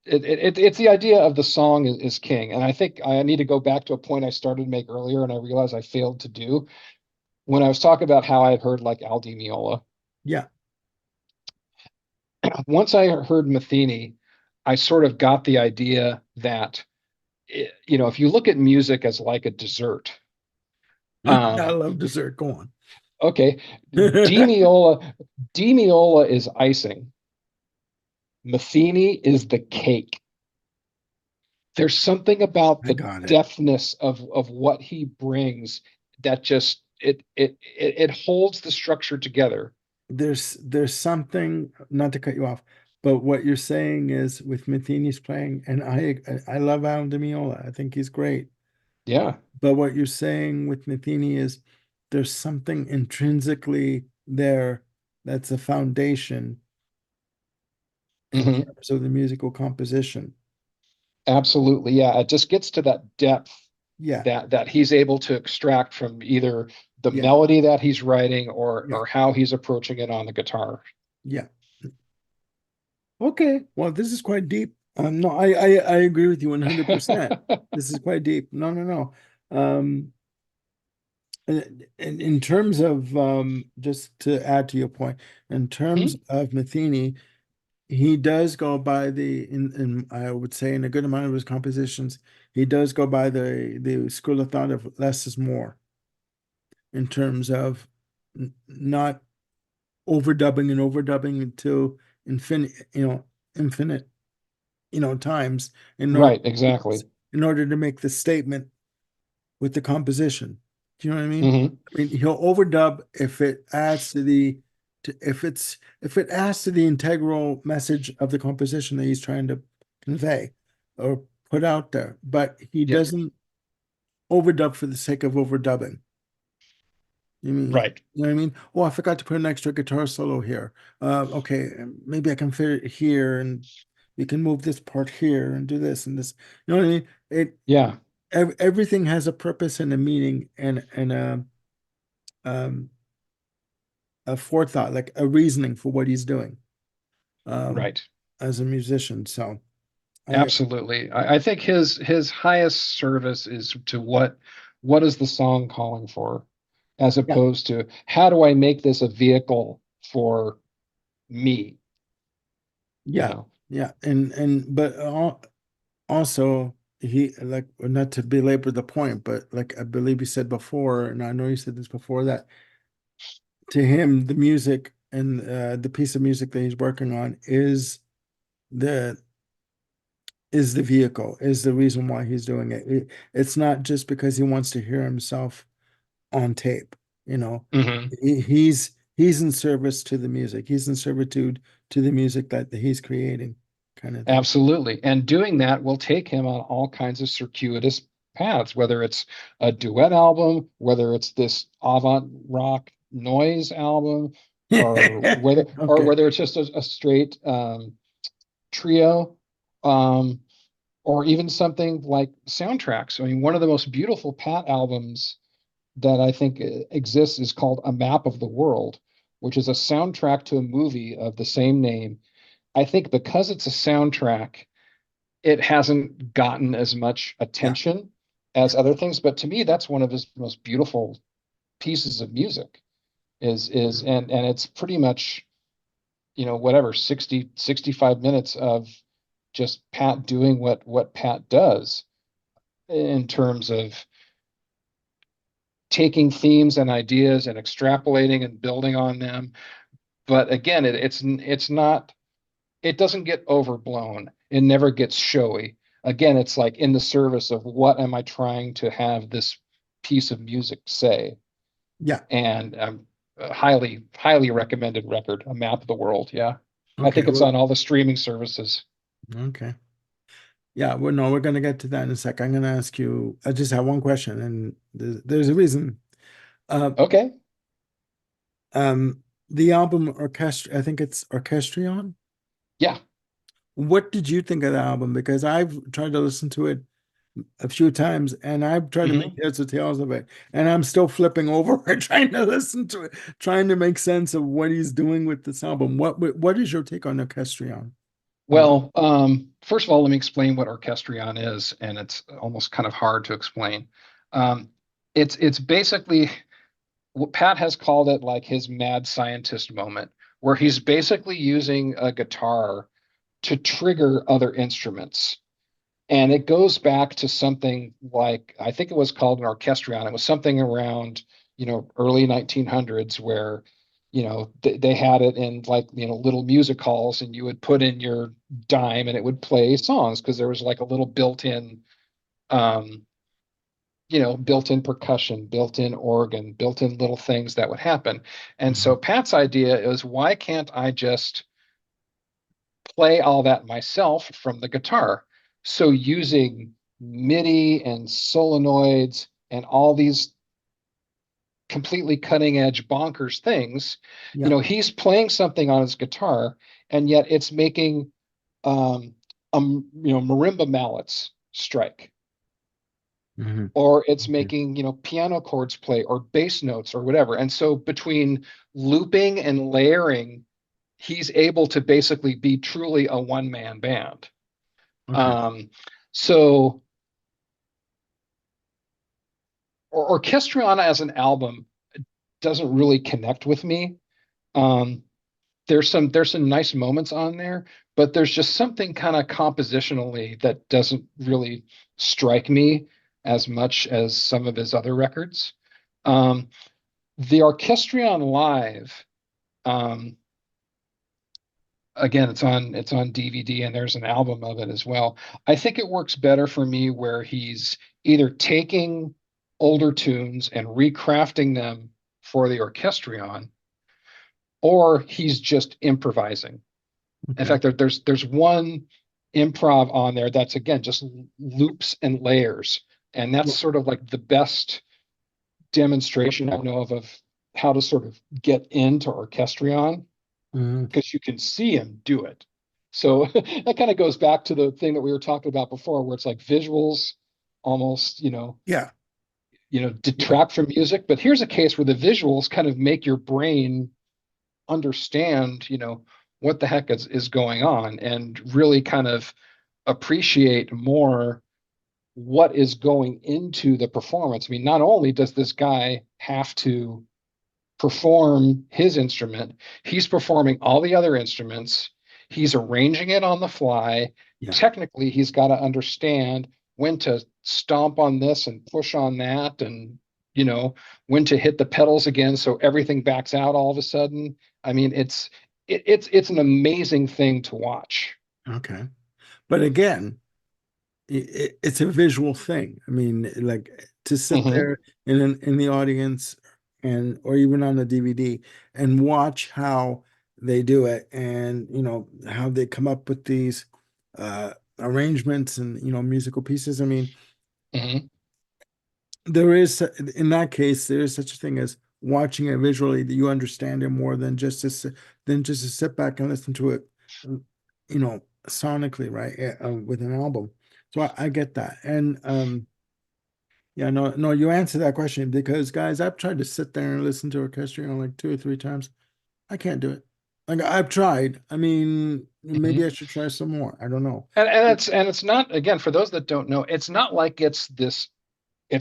it's the idea of the song is king. And I think I need to go back to a point I started to make earlier, and I realized I failed to do when I was talking about how I had heard like Al Di Meola. Yeah. Once I heard Metheny, I sort of got the idea that you know, if you look at music as like a dessert, I um, love dessert. Go on. okay, Demiola, Demiola is icing. Metheny is the cake. There's something about I the got it. deftness of what he brings that just it holds the structure together. There's something, not to cut you off, but what you're saying is with Matheny's playing, and I love Al Di Meola. I think he's great. Yeah. But what you're saying with Matheny is there's something intrinsically there that's a foundation in Hmm. terms of the musical composition. Absolutely. Yeah. It just gets to that depth Yeah, that he's able to extract from either the yeah, melody that he's writing yeah, or how he's approaching it on the guitar. yeah. Okay, well, this is quite deep. No, I agree with you 100%. This is quite deep. No, no, no. In terms of just to add to your point, in terms Mhm. of Matheny, he does go by in I would say in a good amount of his compositions, he does go by the school of thought of less is more in terms of not overdubbing and overdubbing until infinite, infinite, times in order Right, exactly. to make the statement with the composition. Do you know what I mean? Hmm. I mean, he'll overdub if it adds to if it adds to the integral message of the composition that he's trying to convey or put out there. But he Yep. doesn't overdub for the sake of overdubbing. Right. You know what I mean? Oh, I forgot to put an extra guitar solo here. Okay, maybe I can fit it here and you can move this part here and do this and this. You know what I mean? Yeah, Everything has a purpose and a meaning and um, a forethought, like a reasoning for what he's doing um, right. as a musician. So I Absolutely. I think his highest service is to what is the song calling for, as yeah, opposed to how do I make this a vehicle for me, you yeah, know. yeah, and but also he like not to belabor the point, but like I believe you said before, and I know you said this before that to him the music and the piece of music that he's working on the is the vehicle, is the reason why he's doing it. It's not just because he wants to hear himself on tape, you know. Hmm. He's in service to the music. He's in servitude to the music that he's creating, kind of thing. Absolutely. And doing that will take him on all kinds of circuitous paths, whether it's a duet album, whether it's this avant rock noise album, or Okay. whether it's just a straight trio, um, or even something like soundtracks. I mean, one of the most beautiful Pat albums that I think exists is called A Map of the World, which is a soundtrack to a movie of the same name. I think because it's a soundtrack, it hasn't gotten as much Yeah. attention Yeah. as other things, but to me, that's one of his most beautiful pieces of music is and it's pretty much, whatever, 60 65 minutes of just Pat doing what Pat does in terms of taking themes and ideas and extrapolating and building on them. But again, it's not, it doesn't get overblown. It never gets showy. Again, it's like in the service of what am I trying to have this piece of music say? Yeah. And highly, highly recommended record, A Map of the World. Yeah. I Okay. think it's Well, on all the streaming services. okay. Yeah. Well, no, we're gonna get to that in a sec. I'm gonna ask you. I just have one question, and there's a reason. Uh, Okay. the album Orchestra. I think it's Orchestrion. Yeah. What did you think of the album? Because I've tried to listen to it a few times and I've tried to make Hmm. heads or tails of it. And I'm still flipping over and trying to listen to it, trying to make sense of what he's doing with this album. What is your take on Orchestrion? Uh, Well, first of all, let me explain what orchestrion is, and it's almost kind of hard to explain. Um, it's basically what Pat has called it like his mad scientist moment, where he's basically using a guitar to trigger other instruments. And it goes back to something like, I think it was called an orchestrion. It was something around, early 1900s where, they had it in like, little music halls, and you would put in your dime and it would play songs because there was like a little um, built-in percussion, built-in organ, built-in little things that would happen. And so mhm. Pat's idea is, why can't I just play all that myself from the guitar? So using MIDI and solenoids and all these completely cutting edge bonkers things, Yeah. he's playing something on his guitar, and yet it's making marimba mallets strike, Mhm. or it's Okay. making, piano chords play, or bass notes, or whatever. And so between looping and layering, he's able to basically be truly a one-man band. Okay. Um, so Orchestrion as an album doesn't really connect with me. Um, there's some nice moments on there, but there's just something kind of compositionally that doesn't really strike me as much as some of his other records. Um, the Orchestrion Live, um, again, it's on DVD, and there's an album of it as well. I think it works better for me where he's either taking older tunes and recrafting them for the orchestrion, or he's just improvising. In Okay. fact, there's one improv on there that's, again, just loops and layers, and that's Well, sort of like the best demonstration I know of how to sort of get into orchestrion, mhm. because you can see him do it. So that kind of goes back to the thing that we were talking about before, where it's like visuals almost, Yeah. Yeah. detract from music. But here's a case where the visuals kind of make your brain understand, what the heck is going on and really kind of appreciate more what is going into the performance. I mean, not only does this guy have to perform his instrument, he's performing all the other instruments, he's arranging it on the fly. Yeah. Technically, he's got to understand when to stomp on this and push on that, and you know when to hit the pedals again so everything backs out all of a sudden. I mean, it's an amazing thing to watch. Okay. But again, it's a visual thing. I mean, like to sit Hmm. there in the audience and or even on the DVD and watch how they do it and how they come up with these arrangements and musical pieces. I mean, Hmm. there is in that case there is such a thing as watching it visually that you understand it more than just to sit back and listen to it, sonically, right? With an album. So I get that. And yeah, no, no, you answer that question because guys, I've tried to sit there and listen to orchestra, like 2 or 3 times. I can't do it. Like I've tried. I mean, maybe I Hmm. should try some more. I don't know. And it's not, again, for those that don't know, it's not like it's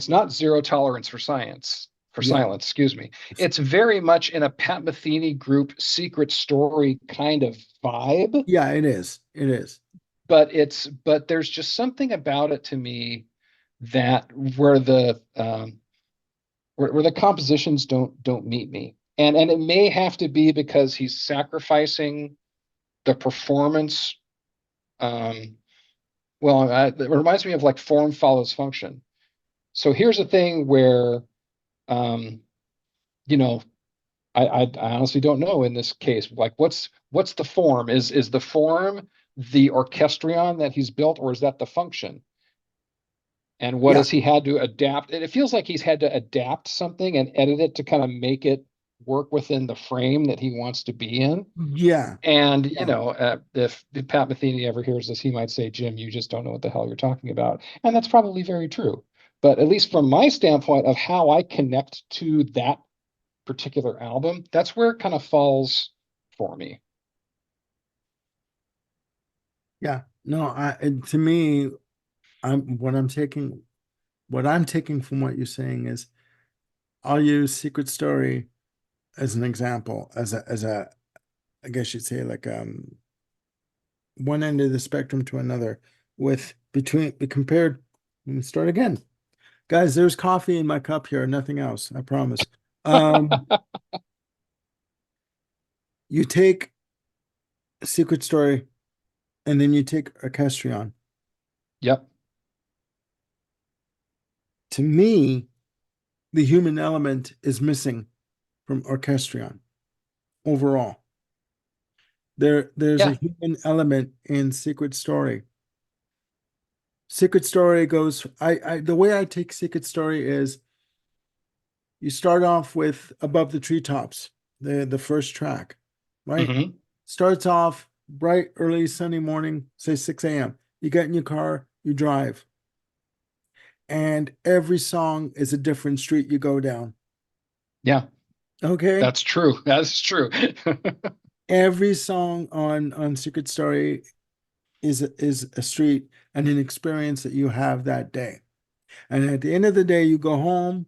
not zero tolerance for Yeah. silence, excuse me. It's very much in a Pat Metheny group secret story kind of vibe, Yeah, it is. It is. but there's just something about it to me that where the compositions don't meet me. And it may have to be because he's sacrificing the performance. Um, it reminds me of like form follows function. So here's a thing where um, you know, I honestly don't know in this case. Like, what's the form? Is the form the orchestrion that he's built, or is that the function? And what Yeah. has he had to adapt? And it feels like he's had to adapt something and edit it to kind of make it work within the frame that he wants to be in. Yeah. And Yeah. if Pat Metheny ever hears this, he might say, "Jim, you just don't know what the hell you're talking about," and that's probably very true. But at least from my standpoint of how I connect to that particular album, that's where it kind of falls for me. Yeah. No, to me, I'm what I'm taking from what you're saying is I'll use Secret Story as an example, as a I guess you'd say like one end of the spectrum to another with between compared. Let me start again. Guys, there's coffee in my cup here, nothing else, I promise. Um, you take Secret Story and then you take Orchestrion. Yep. To me, the human element is missing from Orchestrion overall. There's a Yeah. human element in Secret Story. Secret Story goes, the way I take Secret Story is you start off with Above the Treetops, the first track, right? Hmm. Starts off bright, early, sunny morning, say 6 a.m. You get in your car, you drive, and every song is a different street you go down. Yeah, Okay? that's true. That's true. Every song on Secret Story is a street and an experience that you have that day. And at the end of the day, you go home,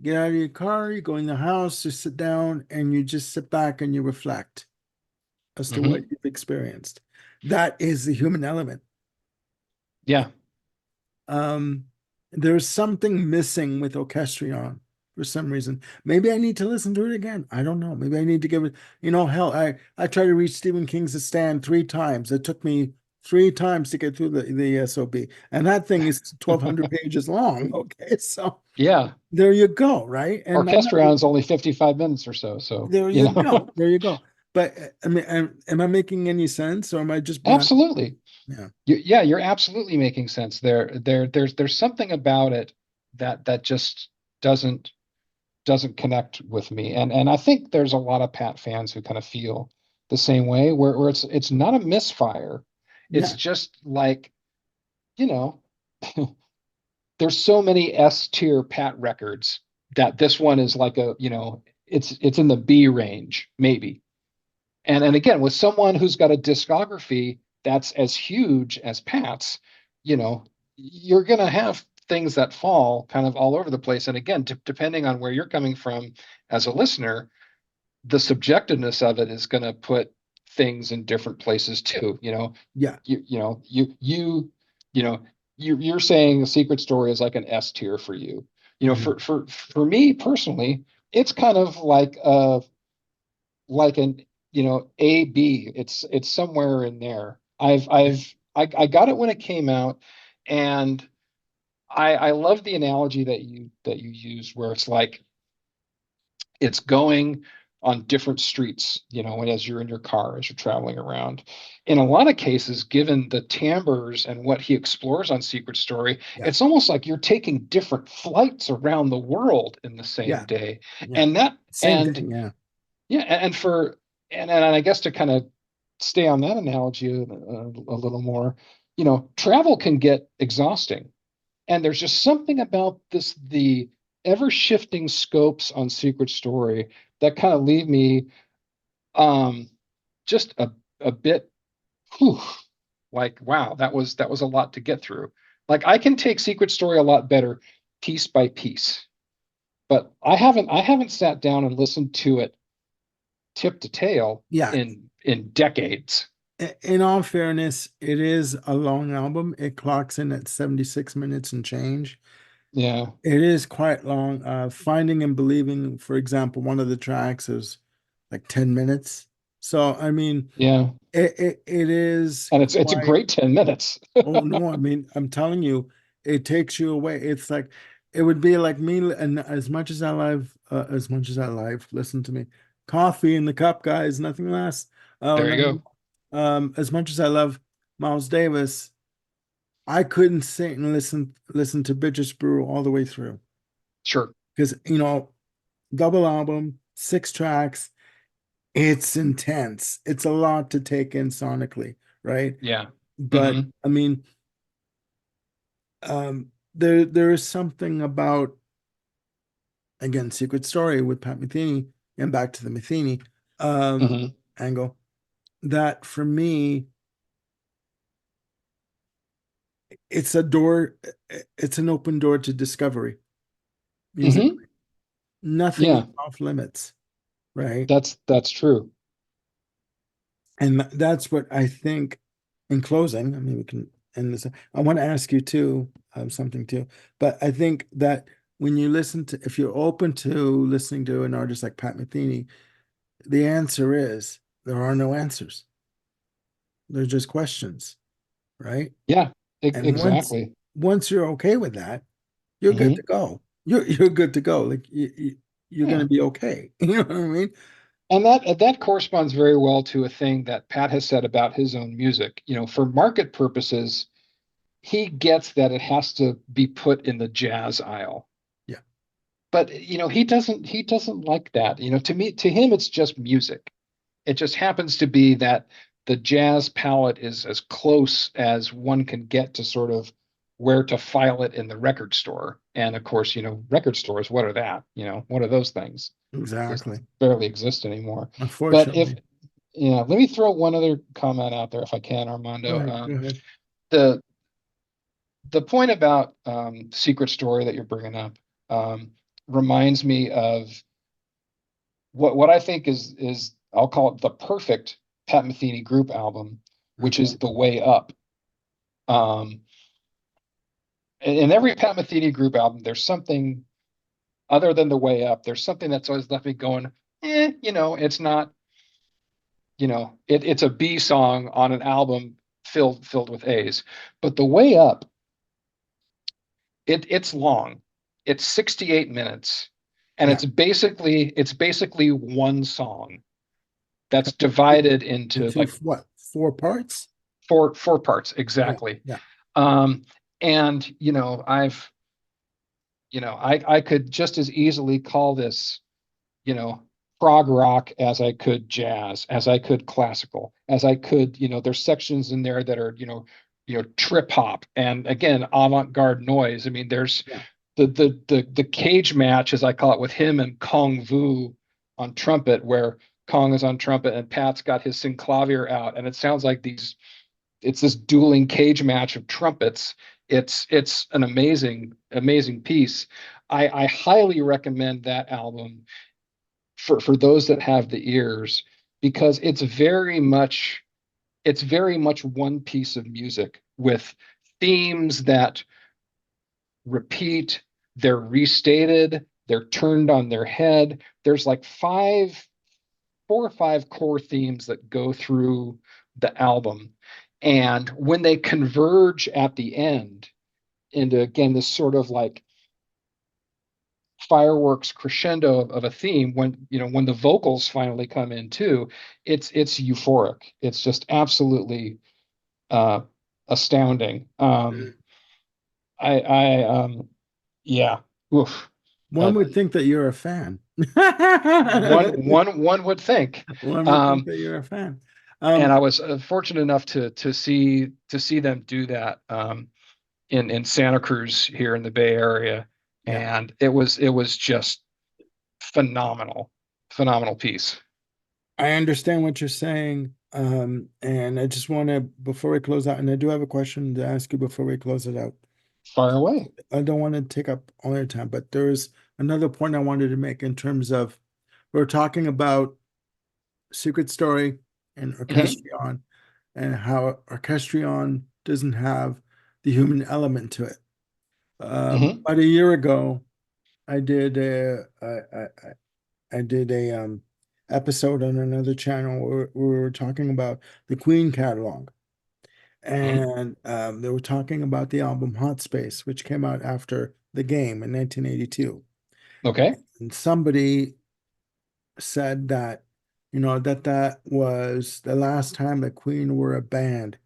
get out of your car, you go in the house, you sit down, and you just sit back and you reflect as to what Hmm. you've experienced. That is the human element. Yeah. Um, there's something missing with Orchestrion for some reason. Maybe I need to listen to it again. I don't know. Maybe I need to give it, hell, I tried to read Stephen King's The Stand 3 times. It took me 3 times to get through the SOB. And that thing is 1,200 pages long. Okay. So Yeah. there you go, right? And I'm not, Orchestrion is only 55 minutes or so. So, there you go. There you go. But I mean, am I making any sense or am I just not? absolutely. Yeah. Yeah, you're absolutely making sense there. There's something about it that just doesn't connect with me. And I think there's a lot of Pat fans who kind of feel the same way, where it's not a misfire. It's Yeah. just like, you know, there's so many S tier Pat records that this one is like a, it's in the B range, maybe. And again, with someone who's got a discography that's as huge as Pat's, you're gonna have things that fall kind of all over the place. And again, depending on where you're coming from as a listener, the subjectiveness of it is gonna put things in different places too. Yeah. You you know you you you know you're saying a secret story is like an S tier for you. Mhm. For me personally, it's kind of like an A B. It's somewhere in there. I got it when it came out, and I love the analogy that you used where it's like it's going on different streets, as you're in your car, as you're traveling around. In a lot of cases, given the timbres and what he explores on Secret Story, Yeah. it's almost like you're taking different flights around the world in the same Yeah. day. Yeah. And that, Same and thing. Yeah. yeah, and I guess to kind of stay on that analogy a little more, travel can get exhausting. And there's just something about the ever shifting scopes on Secret Story that kind of leave me um, just a bit, whew, like, wow, that was a lot to get through. Like I can take Secret Story a lot better piece by piece, but I haven't sat down and listened to it tip to tail Yeah. in decades. In all fairness, it is a long album. It clocks in at 76 minutes and change. Yeah, It is quite long. Finding and Believing, for example, one of the tracks is like 10 minutes. So, I mean, yeah, it is and it's a quite, great 10 minutes. oh no, I mean, I'm telling you, it takes you away. It's like, it would be like me, and as much as I live, listen to me. Coffee in the cup, guys, nothing less. Oh, There you no. go. As much as I love Miles Davis, I couldn't sit and listen to Bitches Brew all the way through Sure. because double album, 6 tracks, it's intense. It's a lot to take in sonically, right? Yeah. But Hmm. I mean, there is something about again Secret Story with Pat Metheny and back to the Metheny um Hmm. angle that for me it's a door, it's an open door to discovery music. Hmm. Nothing is Yeah, off limits, right? that's true. And that's what I think in closing. I mean, we can end this. I want to ask you too, something too, but I think that when you listen to, if you're open to listening to an artist like Pat Metheny, the answer is there are no answers. They're just questions, right? Yeah, And exactly. once you're okay with that, you're good to Hmm. go. You're good to go. Like you're Yeah. gonna be okay. You know what I mean? And that corresponds very well to a thing that Pat has said about his own music. For market purposes, he gets that it has to be put in the jazz aisle. Yeah, But he doesn't like that. To him, it's just music. It just happens to be that the jazz palette is as close as one can get to sort of where to file it in the record store. And of course, record stores, what are that? What are those things? Just exactly. barely exist anymore. But if, Unfortunately. let me throw one other comment out there if I can, Go Armando. ahead, go ahead. The the point about Secret Story that you're bringing up um, reminds me of what I think is I'll call it the perfect Pat Metheny group album, which Okay. is The Way Up. Um, in every Pat Metheny group album, there's something other than The Way Up. There's something that's always left me going, it's not, it's a B song on an album filled with A's. But The Way Up, it's long. It's 68 minutes, and Yeah. it's basically one song that's It- divided into into like what? 4 parts? four parts Yeah. exactly. Yeah. Um, and I could just as easily call this, you know, prog rock as I could jazz, as I could classical, as I could, there's sections in there that are, trip hop and again, avant-garde noise. I mean, there's Yeah. the cage match, as I call it, with him and Kong Vu on trumpet, where Kong is on trumpet and Pat's got his synclavier out, and it sounds like it's this dueling cage match of trumpets. It's an amazing piece. I highly recommend that album for those that have the ears, because it's very much one piece of music with themes that repeat, they're restated, they're turned on their head. There's like 4 or 5 core themes that go through the album. And when they converge at the end into, again, this sort of like fireworks crescendo of a theme, when the vocals finally come in too, it's euphoric. It's just absolutely uh astounding. I yeah. Oof. One Uh, would think that you're a fan. one would think. One would think Um, that you're a fan. and I Um, was fortunate enough to see them do that in Santa Cruz here in the Bay Area, yeah, and it was just phenomenal, phenomenal piece. I understand what you're saying. And I just want to, before we close out, and I do have a question to ask you before we close it out. Fire away. I don't want to take up all your time, but there's another point I wanted to make in terms of we're talking about Secret Story and Hmm. Orchestrion and how Orchestrion doesn't have the human element to it. Hmm. About a year ago, I did I did a episode on another channel where we were talking about the Queen catalog, Hmm. and they were talking about the album Hot Space, which came out after the game in 1982. Okay. And somebody said that, that was the last time the Queen were a band,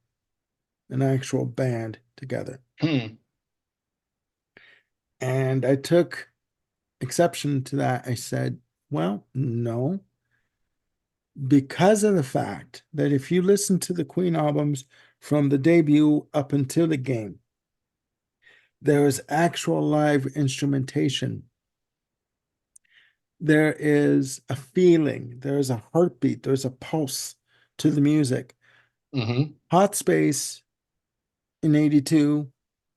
an actual band together. Hmm. And I took exception to that. I said, well, no, because of the fact that if you listen to the Queen albums from the debut up until the game, there is actual live instrumentation. There is a feeling, there is a heartbeat, there's a pulse to the music. Hmm. Hot Space in 82,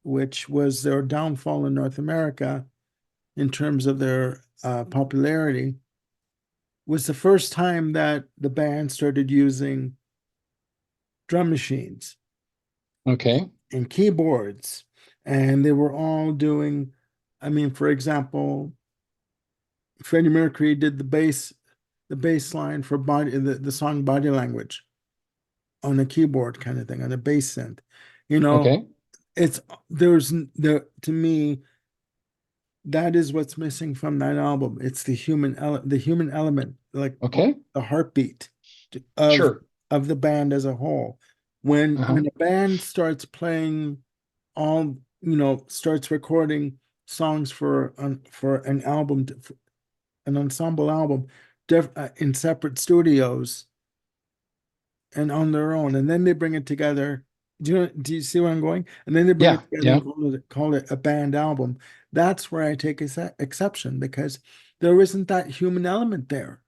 which was their downfall in North America in terms of their popularity, was the first time that the band started using drum machines Okay. and keyboards. And they were all doing, I mean, for example, Freddie Mercury did the bass line for the song Body Language on a keyboard kind of thing, on a bass synth. You know, Okay. it's there to me, that is what's missing from that album. It's the human element, like Okay. the heartbeat of Sure. the band as a whole. When Uh-huh. a band starts playing all, starts recording songs for an album, for an ensemble album, in separate studios and on their own, and then they bring it together. Do you see where I'm going? And then they bring it Yeah. together Yeah. and call it a band album. That's where I take exception because there isn't that human element there.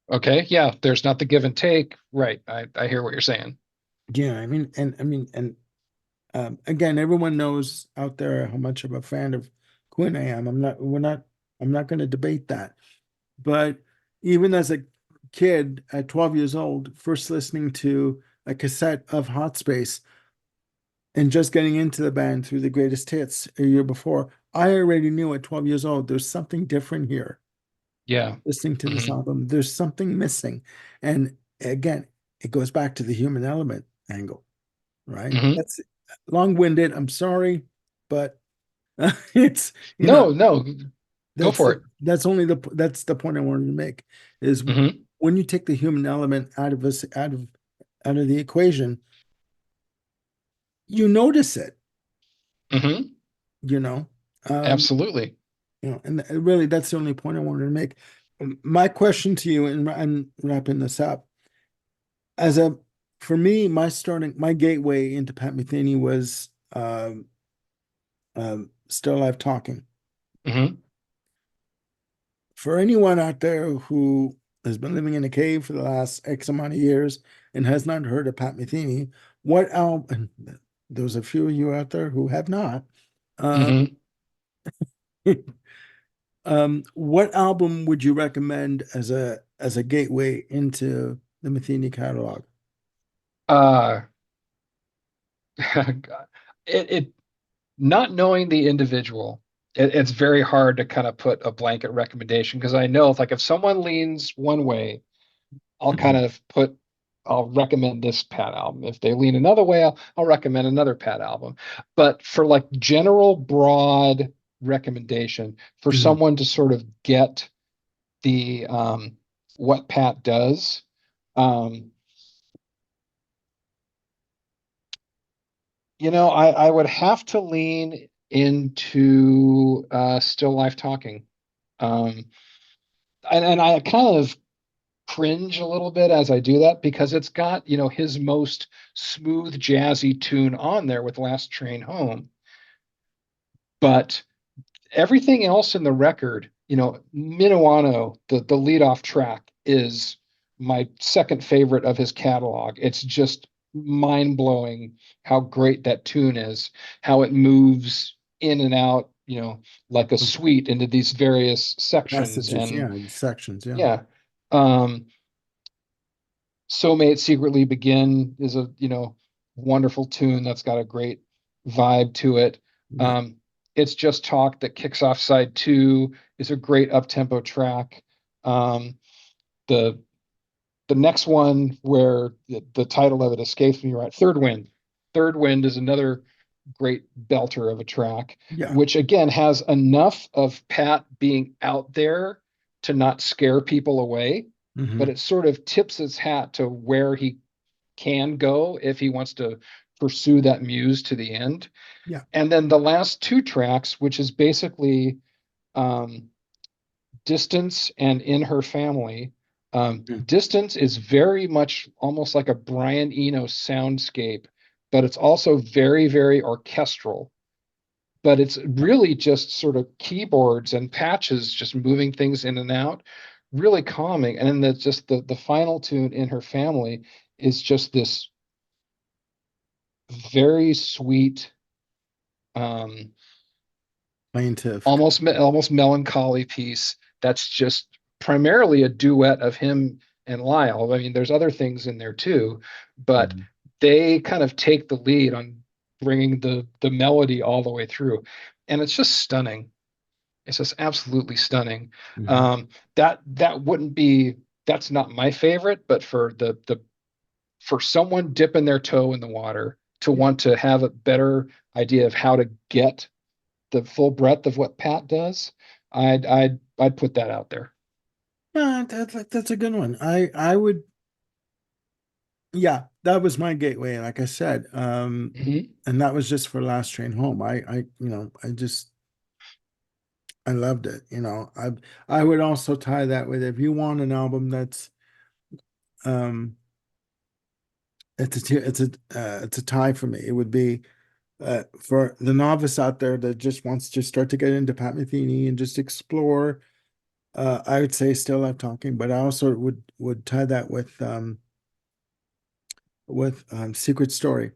Okay. Yeah. There's not the give and take. Right. I hear what you're saying. Yeah, and again, everyone knows out there how much of a fan of Queen I am. I'm not going to debate that. But even as a kid at 12 years old, first listening to a cassette of Hot Space and just getting into the band through the greatest hits a year before, I already knew at 12 years old, there's something different here. Yeah. Listening to this Hmm. album, there's something missing. And again, it goes back to the human element angle, right? Hmm. That's long-winded. I'm sorry, but it's, No, no, go that's for it. that's the point I wanted to make is Hmm. when you take the human element out of the equation, you notice it, you know. Um, Absolutely. and really that's the only point I wanted to make. My question to you, and I'm wrapping this up, as a for me, my gateway into Pat Metheny was Still Life Talking. Hmm. For anyone out there who has been living in a cave for the last X amount of years and has not heard of Pat Metheny, what album, and there's a few of you out there who have not, uh, Hmm. what album would you recommend as a gateway into the Metheny catalog? Uh, it not knowing the individual, it's very hard to kind of put a blanket recommendation because I know if someone leans one way, I'll kind of I'll recommend this Pat album. If they lean another way, I'll recommend another Pat album. But for like general broad recommendation for Mhm. someone to sort of get the what Pat does, um, I would have to lean into Still Life Talking. Um, and I kind of cringe a little bit as I do that because it's got, his most smooth, jazzy tune on there with Last Train Home. But everything else in the record, Minuano, the lead-off track, is my second favorite of his catalog. It's just mind-blowing how great that tune is, how it moves in and out, like a suite into these various sections. Passages, And yeah, sections, yeah. yeah. Um, So May It Secretly Begin is a, wonderful tune that's got a great vibe to it. Yeah. Um, it's Just Talk that kicks off side two is a great up-tempo track. Um, the the next one where the title of it escapes me right, Third Wind. Third Wind is another great belter of a track, Yeah. which again has enough of Pat being out there to not scare people away, but Hmm. it sort of tips its hat to where he can go if he wants to pursue that muse to the end. Yeah. And then the last two tracks, which is basically um, Distance and In Her Family. Mm. Distance is very much almost like a Brian Eno soundscape, but it's also very, very orchestral. But it's really just sort of keyboards and patches just moving things in and out, really calming. And then the final tune In Her Family is just this very sweet, um, Plaintiff. almost melancholy piece that's just primarily a duet of him and Lyle. I mean, there's other things in there too, but Mhm. they kind of take the lead on bringing the melody all the way through, and it's just stunning. It's just absolutely stunning. Mhm. Um, that wouldn't be that's not my favorite, but for someone dipping their toe in the water to want to have a better idea of how to get the full breadth of what Pat does, I'd put that out there. Yeah, that's a good one. I would, yeah, that was my gateway. Like I said, Hmm. and that was just for Last Train Home. I loved it. I would also tie that with, if you want an album that's, um, it's a tie for me. It would be, for the novice out there that just wants to start to get into Pat Metheny and just explore. I would say Still Life Talking, but I also would tie that with Secret Story.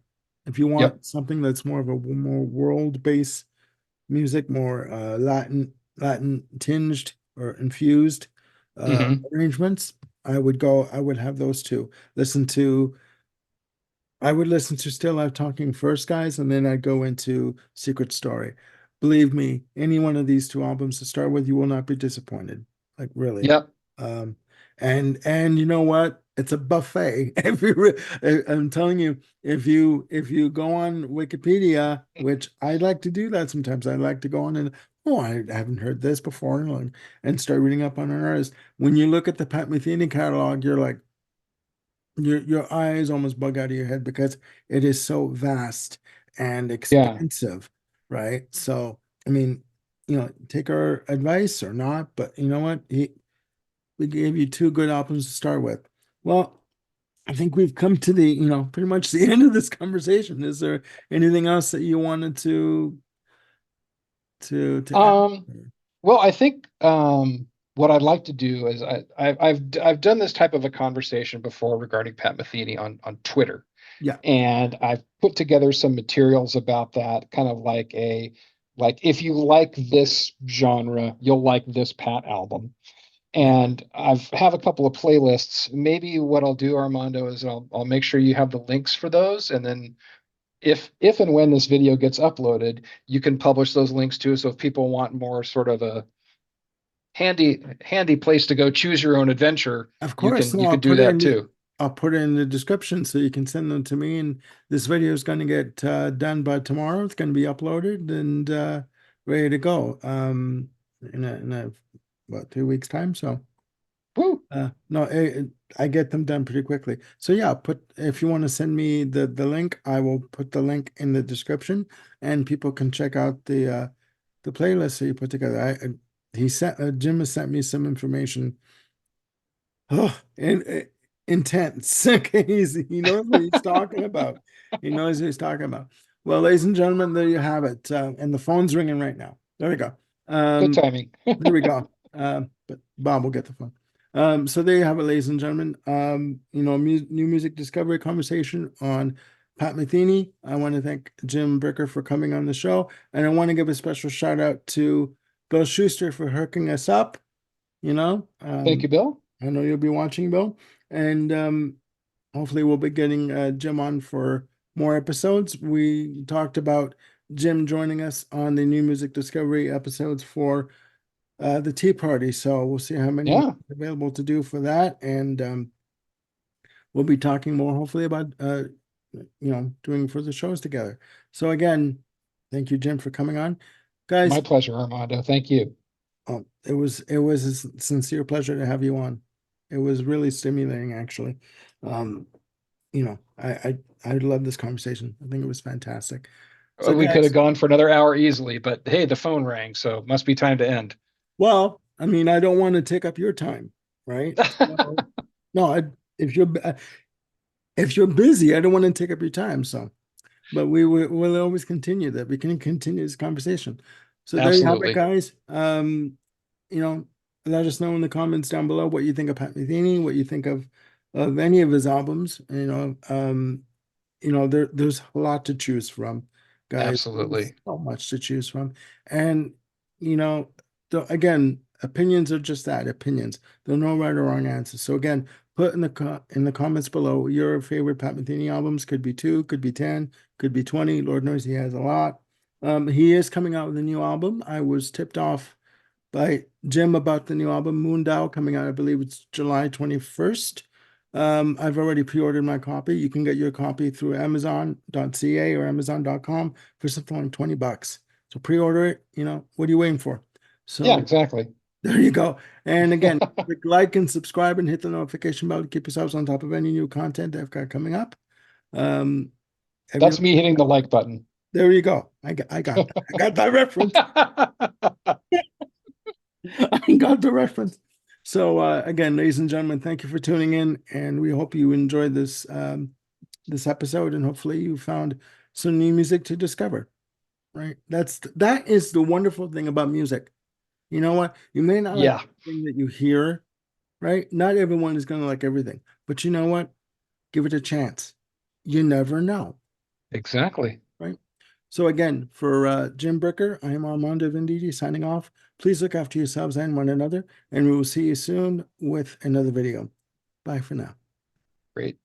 If you Yep. want something that's more of a more world-based music, more Latin tinged or infused Hmm. arrangements, I would have those two. I would listen to Still Life Talking first, guys, and then I'd go into Secret Story. Believe me, any one of these two albums to start with, you will not be disappointed. Like really. Yep. Um, and you know what? It's a buffet. I'm telling you, if you go on Wikipedia, which I like to do that sometimes, I like to go on and, oh, I haven't heard this before, and start reading up on an artist. When you look at the Pat Metheny catalog, you're like, your eyes almost bug out of your head because it is so vast and Yeah. expansive, right? So, I mean, take our advice or not, but you know what? we gave you two good albums to start with. Well, I think we've come to the, pretty much the end of this conversation. Is there anything else that you wanted to add? Um, well, I think what I'd like to do is I've done this type of a conversation before regarding Pat Metheny on Twitter, Yeah, and I've put together some materials about that, kind of like if you like this genre, you'll like this Pat album. yeah. And I've have a couple of playlists. Maybe what I'll do, Armando, is I'll make sure you have the links for those, and then if and when this video gets uploaded, you can publish those links too. So if people want more sort of a handy place to go choose your own adventure, Of you course. can No, you can do that too. I'll put it in the description so you can send them to me. And this video is going to get done by tomorrow. It's going to be uploaded and ready to go. In what, 2 weeks time. So Woo! no, I get them done pretty quickly. So yeah, put if you want to send me the link, I will put the link in the description, and people can check out the playlist that you put together. He sent Jim has sent me some information. Oh, and intense. Okay, he knows what he's talking about. He knows what he's talking about. Well, ladies and gentlemen, there you have it. And the phone's ringing right now. There we go. Good Um, timing. there we go. But Bob will get the phone. So there you have it, ladies and gentlemen. New music discovery conversation on Pat Metheny. I want to thank Jim Bricker for coming on the show, and I want to give a special shout out to Bill Schuster for hooking us up. You know, Thank um, you, Bill. I know you'll be watching, Bill, and hopefully we'll be getting Jim on for more episodes. We talked about Jim joining us on the new music discovery episodes for the Tea Party, so we'll see how many Yeah, available to do for that, and we'll be talking more hopefully about doing further shows together. So again, thank you, Jim, for coming on, my guys. pleasure, Armando. Thank you. It was a sincere pleasure to have you on. It was really stimulating, actually. Um, I love this conversation. I think it was fantastic. So, We could have guys, gone for another hour easily, but hey, the phone rang, so must be time to end. well, I mean, I don't want to take up your time, right? So, no, if you're if you're busy, I don't want to take up your time. So, but we'll always continue that. We can continue this conversation. So there you have it, Absolutely. guys. You know, let us know in the comments down below what you think of Pat Metheny, what you think of any of his albums. There's a lot to choose from, guys. There's Absolutely. so much to choose from. And, you know, again, opinions are just that, opinions. There are no right or wrong answers. So again, put in the comments below your favorite Pat Metheny albums. Could be two, could be 10, could be 20. Lord knows he has a lot. He is coming out with a new album. I was tipped off by Jim about the new album Moondial coming out. I believe it's July 21st. I've already pre-ordered my copy. You can get your copy through Amazon.ca or Amazon.com for something like $20. So pre-order it. What are you waiting for? Yeah, So exactly. there you go. And again, click like and subscribe and hit the notification bell to keep yourselves on top of any new content I've got coming up. Um, That's everyone, me hitting the like button. there you go. I got that reference. I got the reference. So again, ladies and gentlemen, thank you for tuning in, and we hope you enjoyed this episode, and hopefully you found some new music to discover. Right? That is the wonderful thing about music. You know what? You may not like Yeah, everything that you hear, right? Not everyone is going to like everything, but you know what? Give it a chance. You never know, exactly. right? So again, for Jim Bricker, I am Armando Venditti signing off. Please look after yourselves and one another, and we will see you soon with another video. Bye for now. Great.